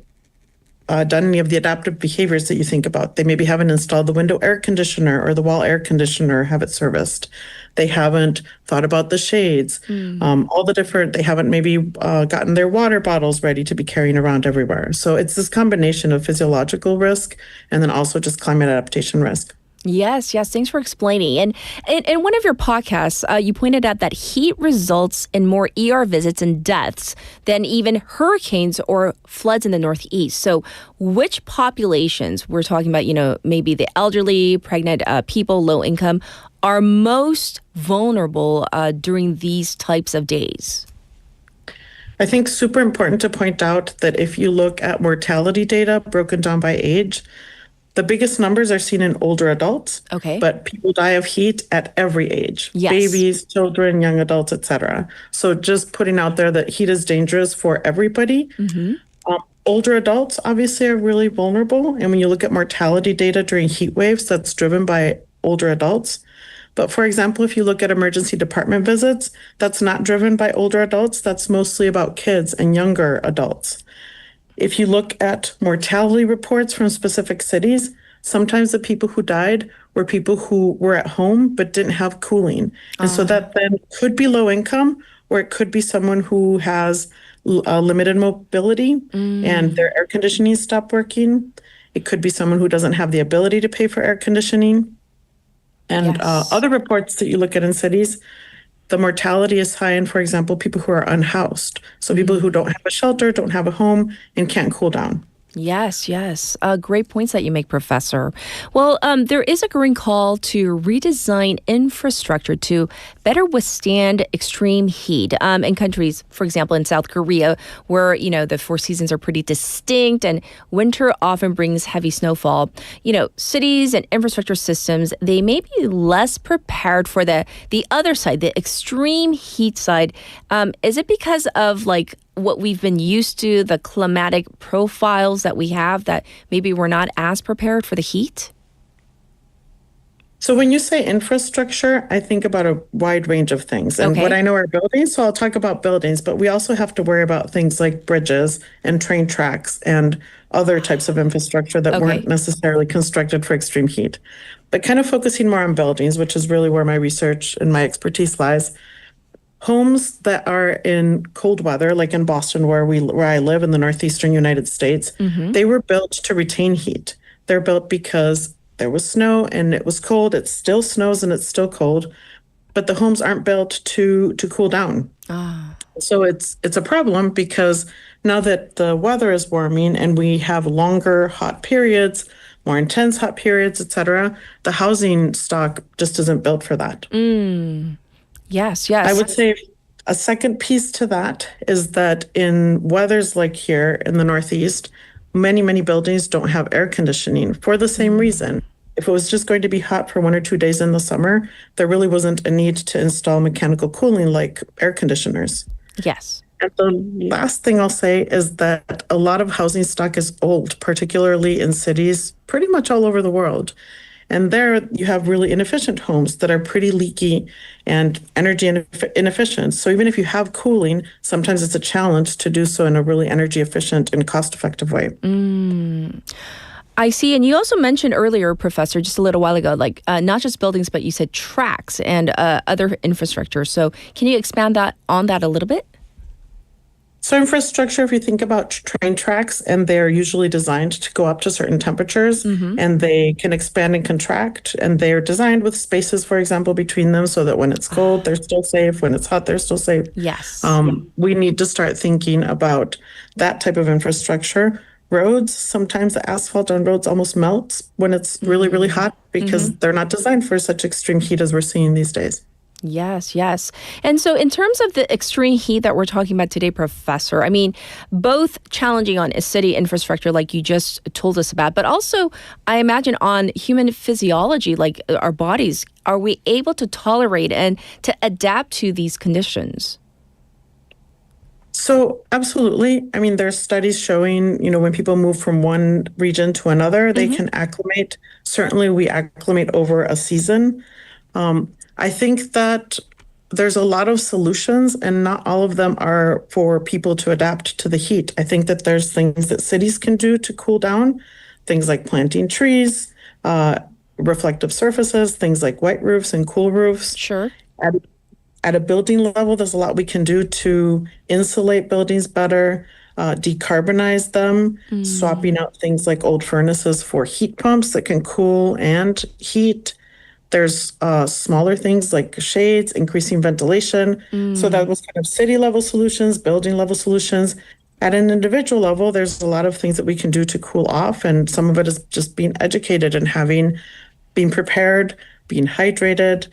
done any of the adaptive behaviors that you think about. They maybe haven't installed the window air conditioner or the wall air conditioner, have it serviced. They haven't thought about the shades, all the different, they haven't maybe gotten their water bottles ready to be carrying around everywhere. So it's this combination of physiological risk and then also just climate adaptation risk. Yes. Thanks for explaining. And in one of your podcasts, you pointed out that heat results in more ER visits and deaths than even hurricanes or floods in the Northeast. So which populations, we're talking about, maybe the elderly, pregnant people, low income, are most vulnerable during these types of days? I think super important to point out that if you look at mortality data broken down by age, the biggest numbers are seen in older adults. Okay. But people die of heat at every age. Yes. Babies, children, young adults, etc. So just putting out there that heat is dangerous for everybody. Older adults obviously are really vulnerable. And when you look at mortality data during heat waves, that's driven by older adults. But for example, if you look at emergency department visits, that's not driven by older adults. That's mostly about kids and younger adults. If you look at mortality reports from specific cities, sometimes the people who died were people who were at home but didn't have cooling. And so that then could be low income, or it could be someone who has limited mobility and their air conditioning stopped working. It could be someone who doesn't have the ability to pay for air conditioning. And other reports that you look at in cities, the mortality is high in, for example, people who are unhoused. So people who don't have a shelter, don't have a home, and can't cool down. Yes. Great points that you make, Professor. Well, there is a growing call to redesign infrastructure to better withstand extreme heat in countries, for example, in South Korea, where, the four seasons are pretty distinct and winter often brings heavy snowfall. Cities and infrastructure systems, they may be less prepared for the other side, the extreme heat side. Is it because of what we've been used to, the climatic profiles that we have, that maybe we're not as prepared for the heat? So when you say infrastructure, I think about a wide range of things. And what I know are buildings, so I'll talk about buildings, but we also have to worry about things like bridges and train tracks and other types of infrastructure that weren't necessarily constructed for extreme heat. But kind of focusing more on buildings, which is really where my research and my expertise lies. Homes that are in cold weather, like in Boston, where I live in the northeastern United States, they were built to retain heat. They're built because there was snow and it was cold. It still snows and it's still cold, but the homes aren't built to cool down. So it's a problem because now that the weather is warming and we have longer hot periods, more intense hot periods, etc., the housing stock just isn't built for that. Yes. I would say a second piece to that is that in weathers like here in the Northeast, many buildings don't have air conditioning for the same reason. If it was just going to be hot for 1 or 2 days in the summer, there really wasn't a need to install mechanical cooling like air conditioners. Yes. And the last thing I'll say is that a lot of housing stock is old, particularly in cities pretty much all over the world. And there you have really inefficient homes that are pretty leaky and energy inefficient. So even if you have cooling, sometimes it's a challenge to do so in a really energy efficient and cost effective way. I see. And you also mentioned earlier, Professor, just a little while ago, like not just buildings, but you said tracks and other infrastructure. So can you expand on that a little bit? So infrastructure, if you think about train tracks, and they're usually designed to go up to certain temperatures, and they can expand and contract, and they're designed with spaces, for example, between them so that when it's cold, they're still safe. When it's hot, they're still safe. Yes. We need to start thinking about that type of infrastructure. Roads, sometimes the asphalt on roads almost melts when it's really, really hot because they're not designed for such extreme heat as we're seeing these days. Yes, yes. And so in terms of the extreme heat that we're talking about today, Professor, I mean, both challenging on city infrastructure like you just told us about, but also I imagine on human physiology, like our bodies, are we able to tolerate and to adapt to these conditions? So absolutely. I mean, there's studies showing, when people move from one region to another, they can acclimate. Certainly we acclimate over a season. I think that there's a lot of solutions and not all of them are for people to adapt to the heat. I think that there's things that cities can do to cool down, things like planting trees, reflective surfaces, things like white roofs and cool roofs. Sure. At a building level, there's a lot we can do to insulate buildings better, decarbonize them, swapping out things like old furnaces for heat pumps that can cool and heat. There's smaller things like shades, increasing ventilation. So that was kind of city level solutions, building level solutions. At an individual level, there's a lot of things that we can do to cool off. And some of it is just being educated and being prepared, being hydrated,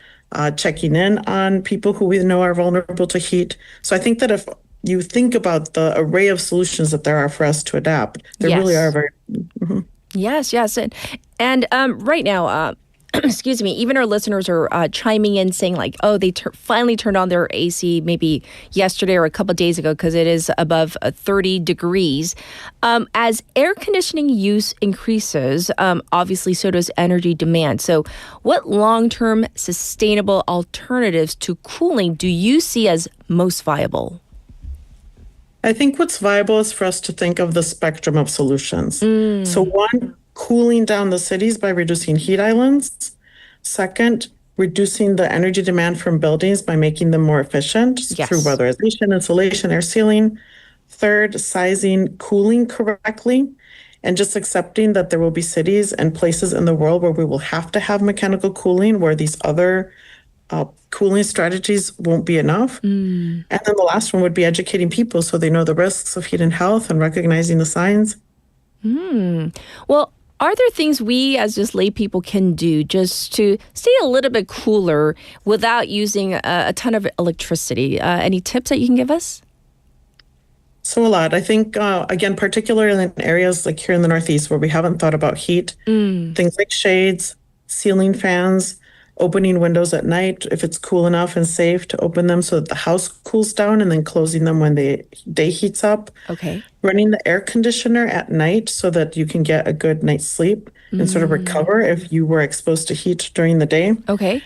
checking in on people who we know are vulnerable to heat. So I think that if you think about the array of solutions that there are for us to adapt, there really are very... Yes, yes. And right now, excuse me, even our listeners are chiming in saying like, oh, they finally turned on their AC maybe yesterday or a couple of days ago because it is above 30 degrees. As air conditioning use increases, obviously so does energy demand. So what long-term sustainable alternatives to cooling do you see as most viable? I think what's viable is for us to think of the spectrum of solutions. So one, cooling down the cities by reducing heat islands. Second, reducing the energy demand from buildings by making them more efficient through weatherization, insulation, air sealing. Third, sizing cooling correctly and just accepting that there will be cities and places in the world where we will have to have mechanical cooling, where these other cooling strategies won't be enough. And then the last one would be educating people so they know the risks of heat and health and recognizing the signs. Well, are there things we as just lay people can do just to stay a little bit cooler without using a ton of electricity? Any tips that you can give us? So a lot. I think, again, particularly in areas like here in the Northeast where we haven't thought about heat, things like shades, ceiling fans, opening windows at night if it's cool enough and safe to open them so that the house cools down, and then closing them when the day heats up. Okay. Running the air conditioner at night so that you can get a good night's sleep and sort of recover if you were exposed to heat during the day. Okay.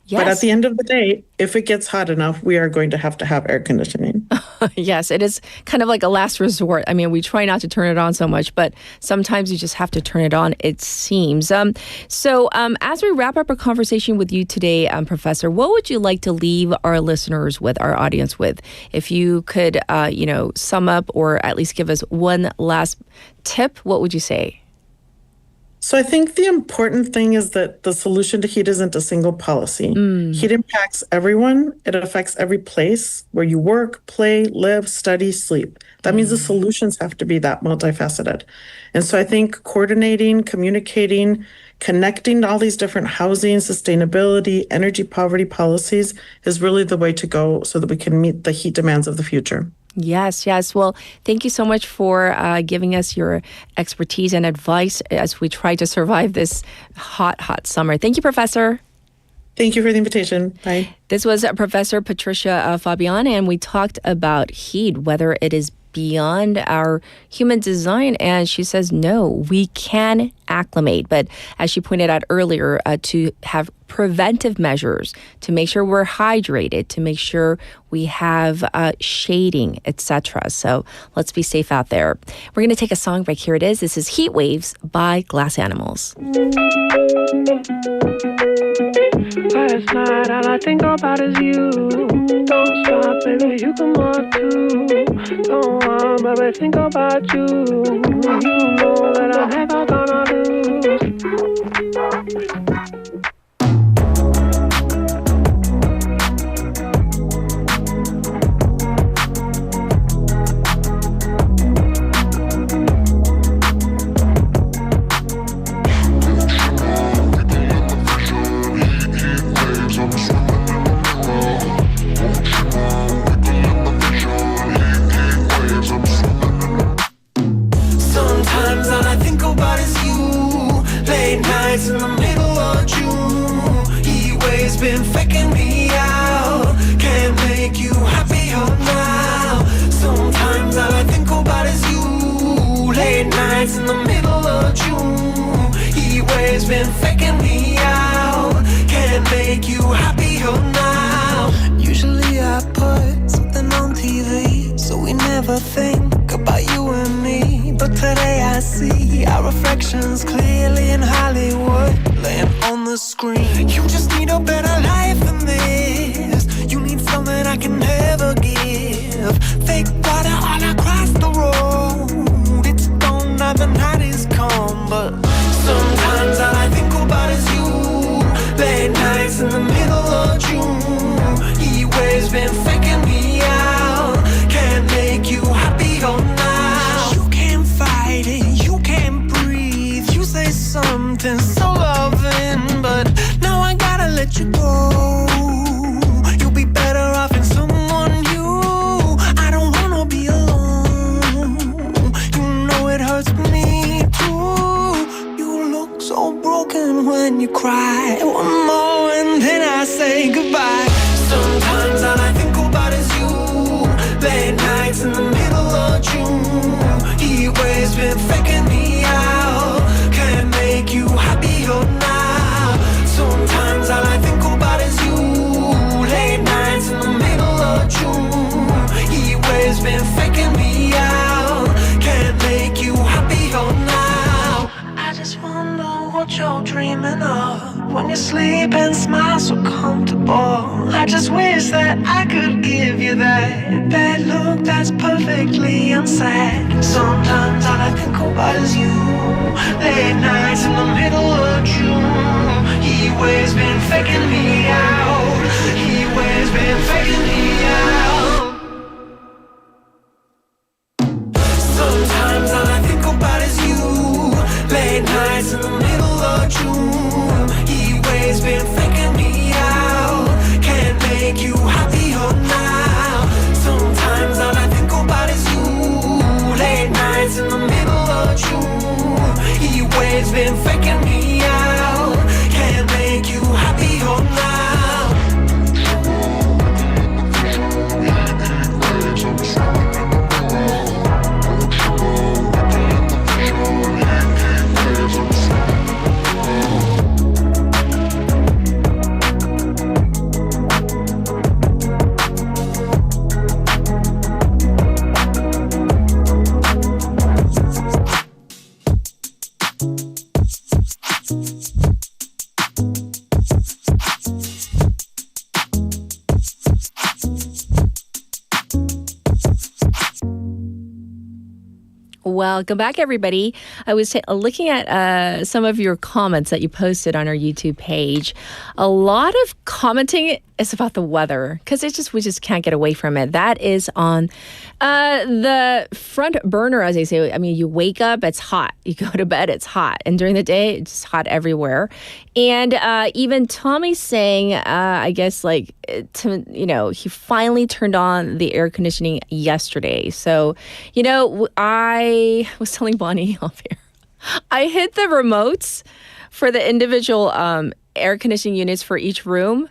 Yes. But at the end of the day, if it gets hot enough, we are going to have air conditioning. Yes, it is kind of like a last resort. I mean, we try not to turn it on so much, but sometimes you just have to turn it on, it seems. So as we wrap up our conversation with you today, Professor, what would you like to leave our listeners with, our audience with? If you could, sum up or at least give us one last tip, what would you say? So I think the important thing is that the solution to heat isn't a single policy. Heat impacts everyone. It affects every place where you work, play, live, study, sleep. That means the solutions have to be that multifaceted. And so I think coordinating, communicating, connecting all these different housing, sustainability, energy poverty policies is really the way to go so that we can meet the heat demands of the future. Yes, yes. Well, thank you so much for giving us your expertise and advice as we try to survive this hot, hot summer. Thank you, Professor. Thank you for the invitation. Bye. This was Professor Patricia Fabian, and we talked about heat, whether it is beyond our human design? And she says, no, we can acclimate. But as she pointed out earlier, to have preventive measures to make sure we're hydrated, to make sure we have shading, etc. So let's be safe out there. We're going to take a song break. Here it is. This is Heat Waves by Glass Animals. Last night, all I think about is you. Don't stop, baby, you come on too. Don't want, baby, think about you. You know that I'm never gonna lose. In the middle of June, he waves been faking me out. Can't make you happier now. Sometimes all I think about is you. Late nights in the middle of June, he waves been faking me out. Can't make you happier now. Usually I put something on TV, so we never think about you and me. But today I see our reflections clearly in Hollywood, laying on the screen. You just need a better life than this. You need something I can never give. Fake water all across the road. It's gone now, the night is come. But sometimes all I think about is you. Late nights in the middle of June, he waves been faking me out. Can't make you happier now. You can't fight it, you can't breathe. You say something so loving, but now I gotta let you go. You'll be better off in someone new. I don't wanna be alone. You know it hurts me too. You look so broken when you cry. One more and then I say goodbye. Sometimes all I think about is you. Late nights in the middle of June, he waves been faking me out. Can't make you happier now. Sometimes all I think about is you. Late nights in the middle of June, he waves been faking me out. Can't make you happier now. I just wonder what you're dreaming of when you sleep and smile so comfortable. I just wish that I could give you that bad look that's perfectly unsaid. Sometimes all I think about is you. Late nights in the middle of June, he waves been faking me out. He waves been faking me out. Sometimes all I think about is you. Late nights in the middle of June, he waves been faking me out. Can't make you happier now. Sometimes all I think about is you. Late nights in the middle of June, he waves been faking me out. Can't make you happier now. Welcome back, everybody. I was looking at some of your comments that you posted on our YouTube page. A lot of commenting is about the weather because we just can't get away from it. That is on the front burner, as they say. I mean, you wake up, it's hot. You go to bed, it's hot. And during the day, it's hot everywhere. And even Tommy's saying, I guess, he finally turned on the air conditioning yesterday. So, I was telling Bonnie off air, I hit the remotes for the individual air conditioning units for each room,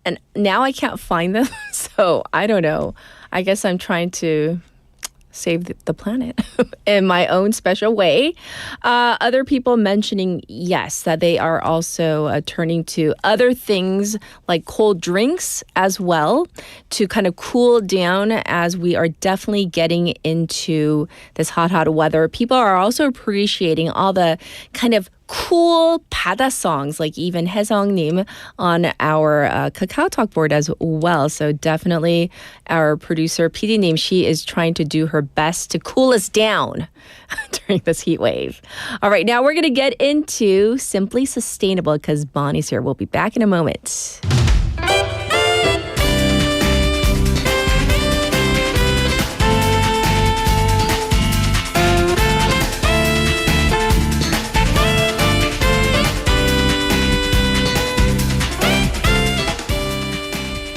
and now I can't find them. So I don't know. I guess I'm trying to save the planet in my own special way. Other people mentioning, yes, that they are also turning to other things like cold drinks as well to kind of cool down as we are definitely getting into this hot weather. People are also appreciating all the kind of cool 바다 songs, like even 혜성님 on our Kakao Talk board as well. So definitely our producer, PD님, she is trying to do her best to cool us down during this heat wave. All right, now we're going to get into Simply Sustainable because Bonnie's here. We'll be back in a moment.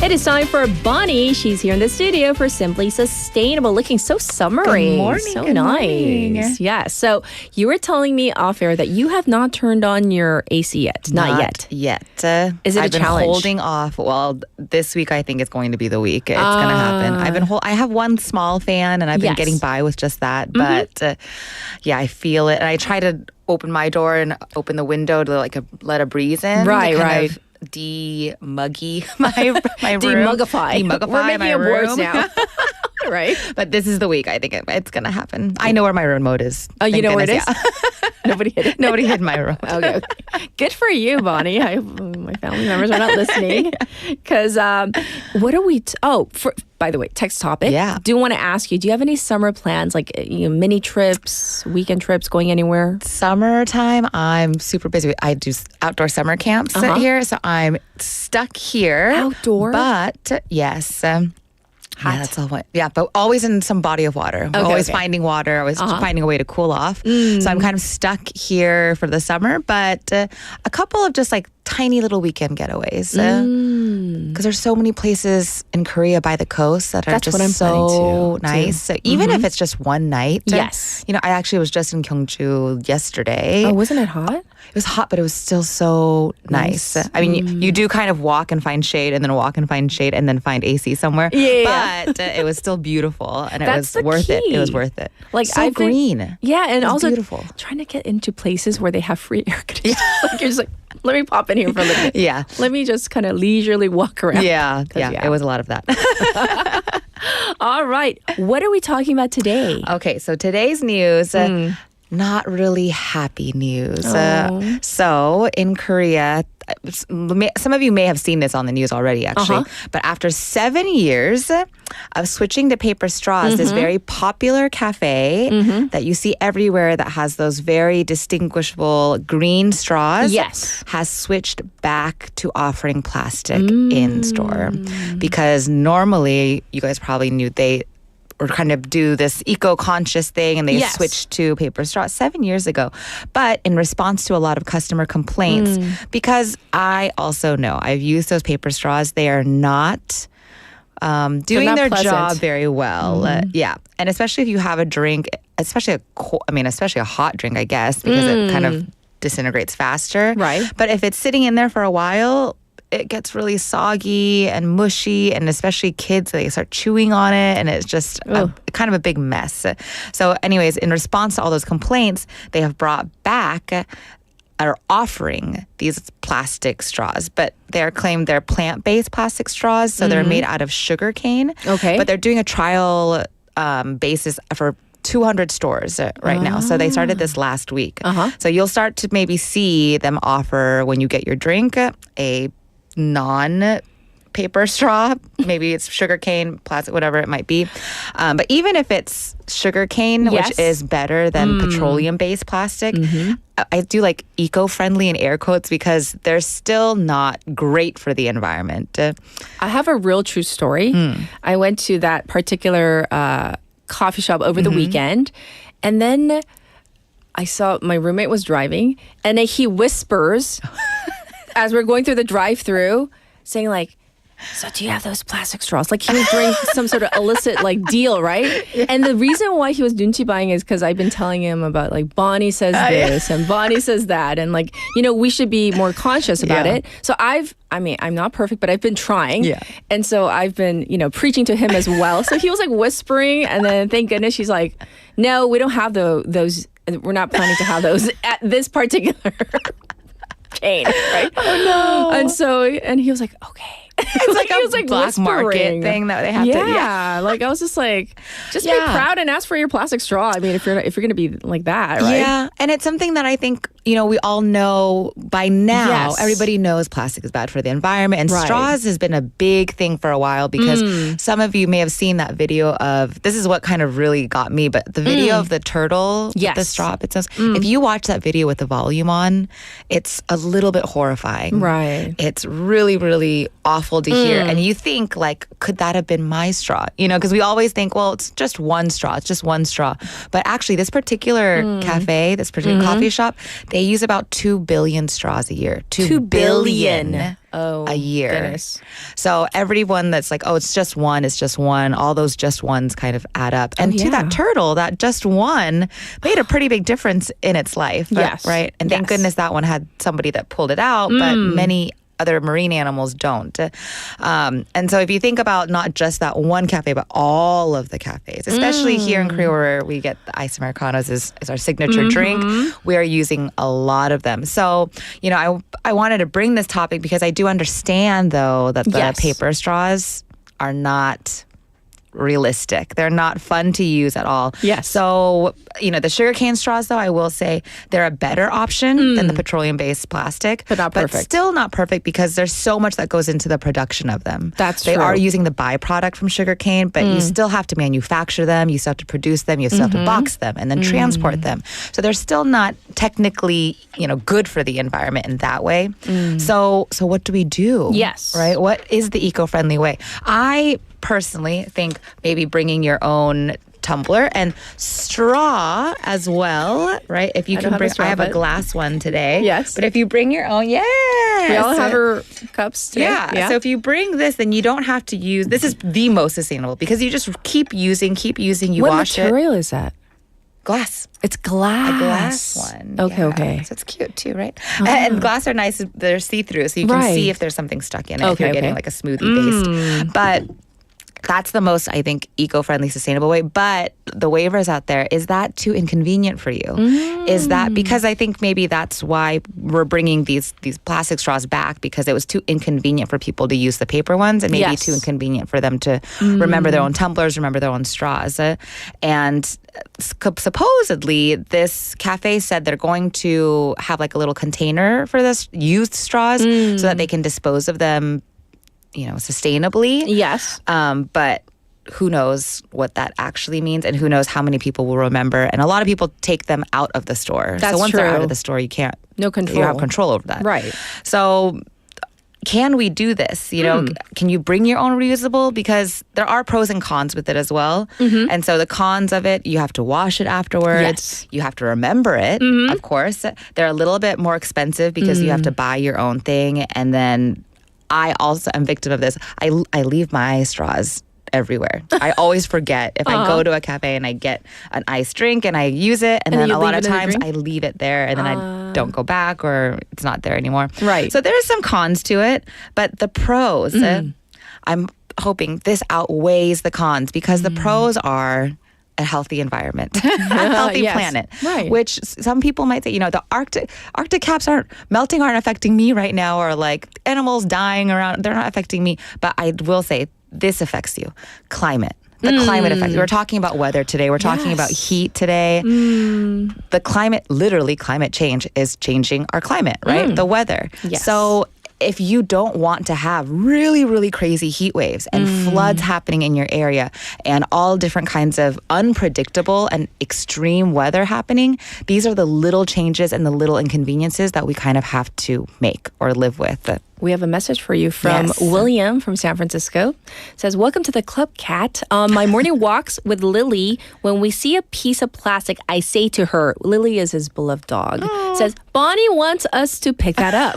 It is time for Bonnie. She's here in the studio for Simply Sustainable, looking so summery. Good morning. So good nice. Morning. Yeah. So you were telling me off air that you have not turned on your AC yet. Not yet. Is it I've a challenge? been holding off. Well, this week I think it's going to be the week. It's going to happen. I have one small fan and I've been getting by with just that. But yeah, I feel it. And I try to open my door and open the window to let a breeze in. Right. De-muggy my room. Demugify. We're making my up words room. now. Right. But this is the week. I think it's going to happen. I know where my remote is. Oh, you know where it is? Yeah. Nobody hid it. Nobody hid my remote. Okay. Good for you, Bonnie. I hope my family members are not listening. Because what are we... by the way, text topic. Yeah. Do want to ask you, do you have any summer plans, like mini trips, weekend trips, going anywhere? Summertime, I'm super busy. I do outdoor summer camps here, so I'm stuck here. Outdoor? But, yes... Yeah, that's all. But always in some body of water. Always finding water. Always finding a way to cool off. So I'm kind of stuck here for the summer, but a couple of just tiny little weekend getaways. Because there's so many places in Korea by the coast that are just so nice. So even if it's just one night. Yes. I actually was just in Gyeongju yesterday. Oh, wasn't it hot? It was hot, but it was still so nice. I mean, you do kind of walk and find shade and then walk and find shade and then find AC somewhere. But it was still beautiful and it was worth it. It was worth it. So green. Yeah, and also beautiful. Trying to get into places where they have free air conditioning. You're just let me pop in here for a little bit. Yeah. Let me just kind of leisurely walk around. Yeah, it was a lot of that. All right. What are we talking about today? Okay, so today's news, not really happy news. So in Korea, some of you may have seen this on the news already, actually. But after 7 years of switching to paper straws, this very popular cafe that you see everywhere that has those very distinguishable green straws has switched back to offering plastic in store. Because normally, you guys probably knew they or kind of do this eco-conscious thing and they switched to paper straws 7 years ago. But in response to a lot of customer complaints, because I also know I've used those paper straws, they are not doing their job very well. And especially if you have a drink, especially a hot drink, I guess, because it kind of disintegrates faster. Right. But if it's sitting in there for a while, it gets really soggy and mushy, and especially kids, they start chewing on it, and it's just kind of a big mess. So anyways, in response to all those complaints, they have brought back are offering these plastic straws, but they're claimed they're plant-based plastic straws, so they're made out of sugar cane. Okay. But they're doing a trial basis for 200 stores right now. So they started this last week. So you'll start to maybe see them offer, when you get your drink, a non-paper straw. Maybe it's sugar cane, plastic, whatever it might be. But even if it's sugar cane, which is better than petroleum-based plastic, I do like eco-friendly in air quotes because they're still not great for the environment. I have a real true story. I went to that particular coffee shop over the weekend, and then I saw my roommate was driving, and he whispers as we're going through the drive-thru, saying like, so do you have those plastic straws? Like he was doing some sort of illicit like deal, right? Yeah. And the reason why he was dunchi buying is because I've been telling him about like Bonnie says this and Bonnie says that. And like, we should be more conscious about it. So I'm not perfect, but I've been trying. Yeah. And so I've been, preaching to him as well. So he was like whispering and then thank goodness she's like, no, we don't have those. We're not planning to have those at this particular chain, right? Oh no. And he was like, okay. It's like a black market thing that they have to. Yeah, like I was just like, just be proud and ask for your plastic straw. I mean, if you're going to be like that, right? Yeah, and it's something that I think we all know by now. Yes. Everybody knows plastic is bad for the environment, and straws has been a big thing for a while because some of you may have seen that video of. This is what kind of really got me, but the video of the turtle with the straw. It says if you watch that video with the volume on, it's a little bit horrifying. Right. It's really, really awful to hear, and you think like, could that have been my straw? Because we always think, well, it's just one straw, but actually this particular cafe, this particular coffee shop, they use about 2 billion straws a year. 2 billion a year. Goodness. So everyone that's like, oh, it's just one, all those just ones kind of add up. And to that turtle, that just one made a pretty big difference in its life. Yes. Right? And thank goodness that one had somebody that pulled it out, but many other marine animals don't. And so if you think about not just that one cafe, but all of the cafes, especially here in Korea where we get the ice Americanos as our signature drink, we are using a lot of them. So, I wanted to bring this topic because I do understand, though, that the paper straws are not realistic. They're not fun to use at all. Yes. So, the sugarcane straws, though, I will say they're a better option than the petroleum-based plastic. But not perfect. But still not perfect because there's so much that goes into the production of them. That's They true. are using the byproduct from sugarcane, but you still have to manufacture them, you still have to produce them, you still have to box them and then transport them. So they're still not technically, good for the environment in that way. So what do we do? Yes. Right? What is the eco-friendly way? I personally think maybe bringing your own tumbler and straw as well, right? If you can bring, I have a glass one today. Yes. But if you bring your own, we all have our cups today. Yeah. So if you bring this, then you don't have to use, this is the most sustainable because you just keep using, you what wash it. What material is that? Glass. It's glass. A glass one. Okay. So it's cute too, right? And glass are nice. They're see-through, so you can see if there's something stuck in it if you're getting like a smoothie based. But that's the most, I think, eco-friendly, sustainable way. But the waivers out there, is that too inconvenient for you? Is that because I think maybe that's why we're bringing these plastic straws back, because it was too inconvenient for people to use the paper ones and maybe too inconvenient for them to remember their own tumblers, remember their own straws. And supposedly this cafe said they're going to have like a little container for this used straws so that they can dispose of them sustainably. Yes. But who knows what that actually means and who knows how many people will remember. And a lot of people take them out of the store. That's so once true. they're out of the store, you can't. No control. You have control over that. Right. So can we do this? Can you bring your own reusable? Because there are pros and cons with it as well. And so the cons of it, you have to wash it afterwards. Yes. You have to remember it, of course. They're a little bit more expensive because you have to buy your own thing. And then I also am victim of this. I leave my straws everywhere. I always forget. If I go to a cafe and I get an iced drink and I use it, and then a lot of times I leave it there and then I don't go back or it's not there anymore. Right. So there's some cons to it, but the pros, I'm hoping this outweighs the cons because the pros are a healthy environment, a healthy planet, right. Which some people might say, the Arctic caps aren't affecting me right now, or like animals dying around, they're not affecting me. But I will say this affects you. Climate. The climate effect. We're talking about weather today. We're talking about heat today. The climate, literally climate change is changing our climate, right? The weather. Yes. So if you don't want to have really, really crazy heat waves and floods happening in your area and all different kinds of unpredictable and extreme weather happening, these are the little changes and the little inconveniences that we kind of have to make or live with. We have a message for you from William from San Francisco. It says, welcome to the Club Cat. My morning walks with Lily. When we see a piece of plastic, I say to her, Lily is his beloved dog, says, Bonnie wants us to pick that up.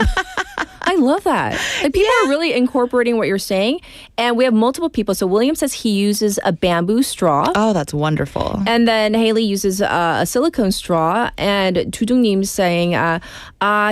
I love that. Like people are really incorporating what you're saying. And we have multiple people. So William says he uses a bamboo straw. Oh, that's wonderful. And then Haley uses a silicone straw. And Tudung님's saying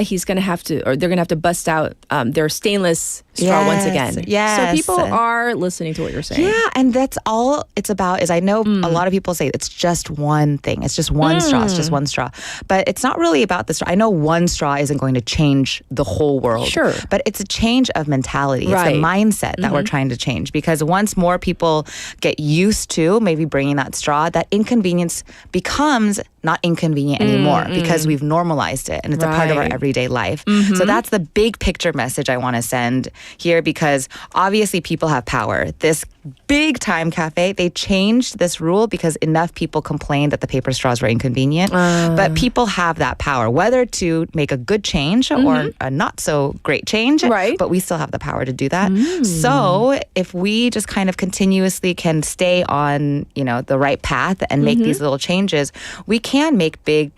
he's going to have to, or they're going to have to bust out their stainless straw once again. Yes. So people are listening to what you're saying. Yeah, and that's all it's about is I know a lot of people say it's just one thing. It's just one straw. It's just one straw. But it's not really about the straw. I know one straw isn't going to change the whole world. Sure. But it's a change of mentality. Right. It's the mindset that we're trying to change. Because once more people get used to maybe bringing that straw, that inconvenience becomes not inconvenient anymore because we've normalized it and it's a part of our everyday life. So that's the big picture message I want to send here because obviously people have power. This big time cafe, they changed this rule because enough people complained that the paper straws were inconvenient. But people have that power, whether to make a good change or a not so great change, but we still have the power to do that. So if we just kind of continuously can stay on, you know, the right path and make these little changes, we can make big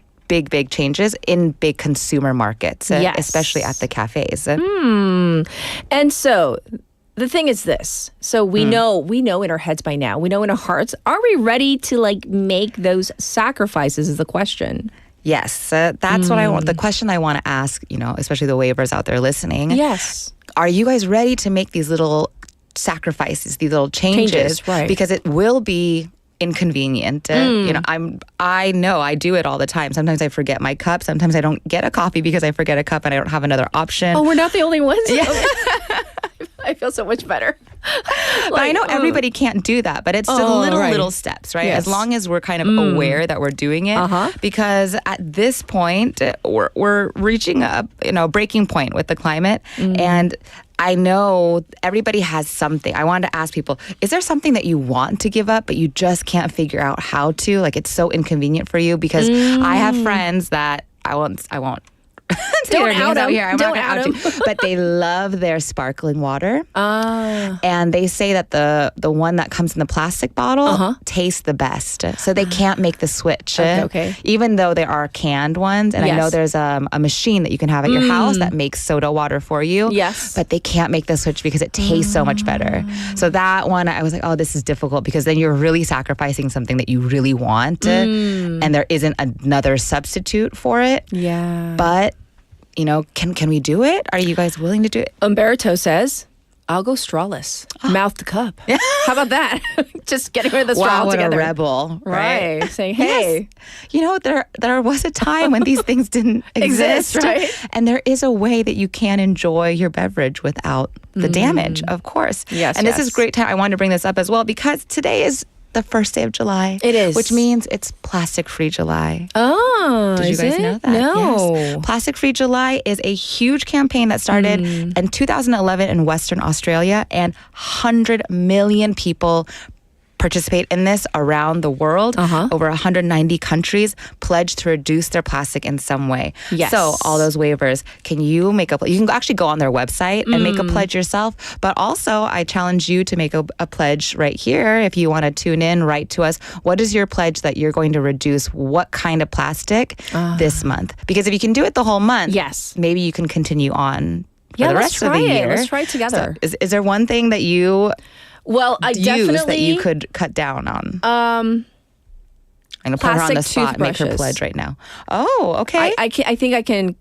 changes in big consumer markets, especially at the cafes. And so the thing is this. So we know in our heads by now, we know in our hearts, are we ready to like make those sacrifices is the question. Yes, that's what I want. The question I want to ask, you know, especially the waivers out there listening. Yes. Are you guys ready to make these little sacrifices, these little changes? Right. Because it will be inconvenient. You know, I know I do it all the time. Sometimes I forget my cup. Sometimes I don't get a coffee because I forget a cup and I don't have another option. Oh, we're not the only ones? Yeah. I feel so much better. But I know everybody can't do that, but it's the little steps, right? Yes. As long as we're kind of aware that we're doing it, because at this point we're reaching a breaking point with the climate, and I know everybody has something. I wanted to ask people: is there something that you want to give up, but you just can't figure out how to? Like it's so inconvenient for you because I have friends that I won't. Don't out them. Here. I'm Don't not out gonna out you. But they love their sparkling water. And they say that the one that comes in the plastic bottle tastes the best. So they can't make the switch. Okay. Even though there are canned ones. And I know there's a machine that you can have at your house that makes soda water for you. Yes. But they can't make the switch because it tastes so much better. So that one, I was like, oh, this is difficult because then you're really sacrificing something that you really want. And there isn't another substitute for it. Yeah. But you know, can we do it? Are you guys willing to do it? Umberto says, I'll go strawless. Mouth to cup. How about that? Just getting rid of the straw what altogether. A rebel, right? Saying, hey. Yes. You know, there was a time when these things didn't exist. Right? And there is a way that you can enjoy your beverage without the damage, of course. Yes, and this is great time. I wanted to bring this up as well because today is the first day of July. It is. Which means it's Plastic-Free July. Oh, Did you guys know that? No. Yes. Plastic-Free July is a huge campaign that started in 2011 in Western Australia, and 100 million people participate in this around the world. Over 190 countries pledge to reduce their plastic in some way. Yes. So all those waivers, you can actually go on their website and make a pledge yourself. But also I challenge you to make a pledge right here. If you want to tune in, write to us. What is your pledge that you're going to reduce what kind of plastic this month? Because if you can do it the whole month, maybe you can continue on for the rest of the year. Let's try it together. So is there one thing that you I use definitely that you could cut down on? I'm gonna put her on the spot. Make her pledge right now. Oh, okay. I think I can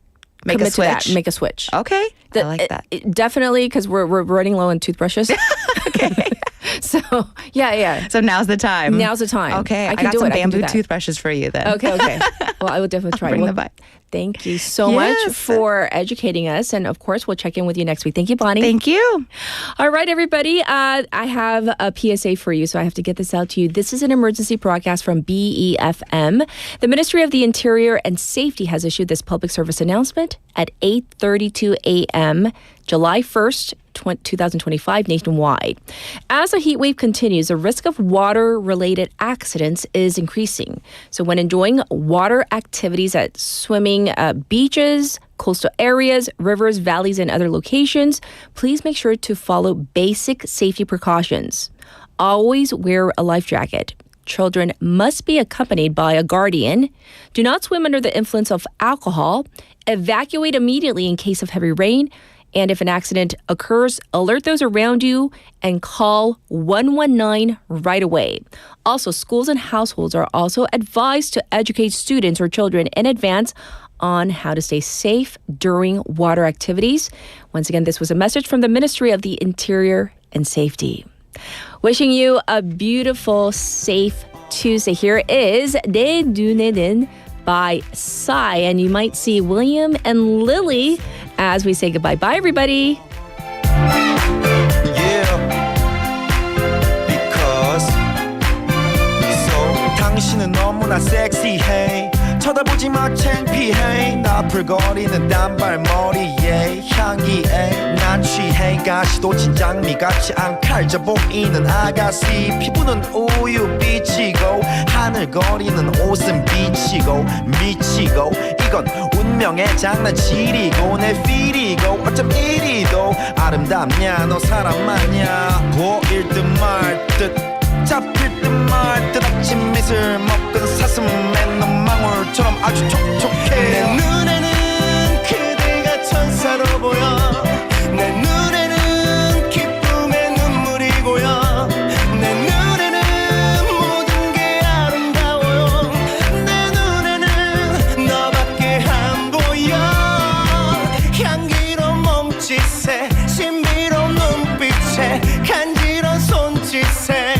make commit a switch. To that, make a switch. Okay, I like that. Definitely, because we're running low on toothbrushes. Okay. So yeah. So now's the time. Now's the time. Okay, I can got do some it. bamboo toothbrushes for you then. Okay. Well, I will definitely try. Bring them by. Thank you so much for educating us. And of course, we'll check in with you next week. Thank you, Bonnie. Thank you. All right, everybody. I have a PSA for you, so I have to get this out to you. This is an emergency broadcast from BEFM. The Ministry of the Interior and Safety has issued this public service announcement at 8:32 a.m., July 1st, 2025 nationwide. As the heat wave continues, the risk of water-related accidents is increasing. So when enjoying water activities at swimming beaches, coastal areas, rivers, valleys, and other locations, please make sure to follow basic safety precautions. Always wear a life jacket. Children must be accompanied by a guardian. Do not swim under the influence of alcohol. Evacuate immediately in case of heavy rain. And if an accident occurs, alert those around you and call 119 right away. Also, schools and households are also advised to educate students or children in advance on how to stay safe during water activities. Once again, this was a message from the Ministry of the Interior and Safety. Wishing you a beautiful, safe Tuesday. Here is 내 눈에는 by Psy, and you might see William and Lily as we say goodbye. Bye, everybody. 당신은 너무나 섹시해 쳐다보지 마 창피해 나풀거리는 단발머리에 향기에 난 취해 가시도 진장미 같지 않 칼져 보이는 아가씨 피부는 우유빛이고 하늘거리는 옷은 비치고 미치고 이건 운명의 장난치리고 내 필이고 어쩜 이리도 아름답냐 너 사람 맞냐 보일 듯 말 듯 잡힐 듯 말 듯 아침 미술 먹은 사슴의 눈망울처럼 아주 촉촉해 내 눈에는 그대가 천사로 보여 내 눈에는 기쁨의 눈물이 고여 내 눈에는 모든 게 아름다워요 내 눈에는 너밖에 안 보여 향기로운 몸짓에 신비로운 눈빛에 간지러운 손짓에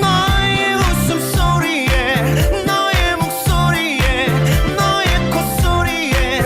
너의 웃음소리에 너의 목소리에 너의 콧소리에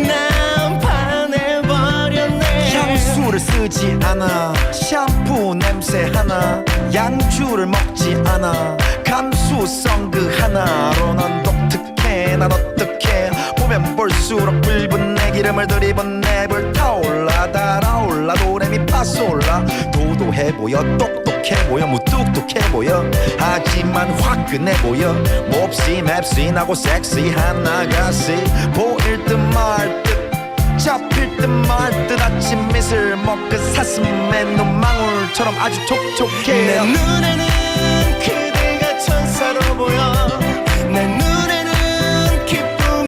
난 반해버렸네 향수를 쓰지 않아 샴푸 냄새 하나 양주를 먹지 않아 감수성 그 하나로 넌 독특해 난 어떡해 보면 볼수록 붉은 내 기름을 들이붓네 불타올라 달아올라 도레미파솔라 도도해 보여 똑똑해 보여 무뚝뚝해 보여 하지만 화끈해 보여 몹시 맵시나고 섹시한 아가씨 보일 듯 말 듯 잡힐 듯 말 듯 아침 미술 먹은 사슴의 눈망울처럼 아주 촉촉해 내 눈에는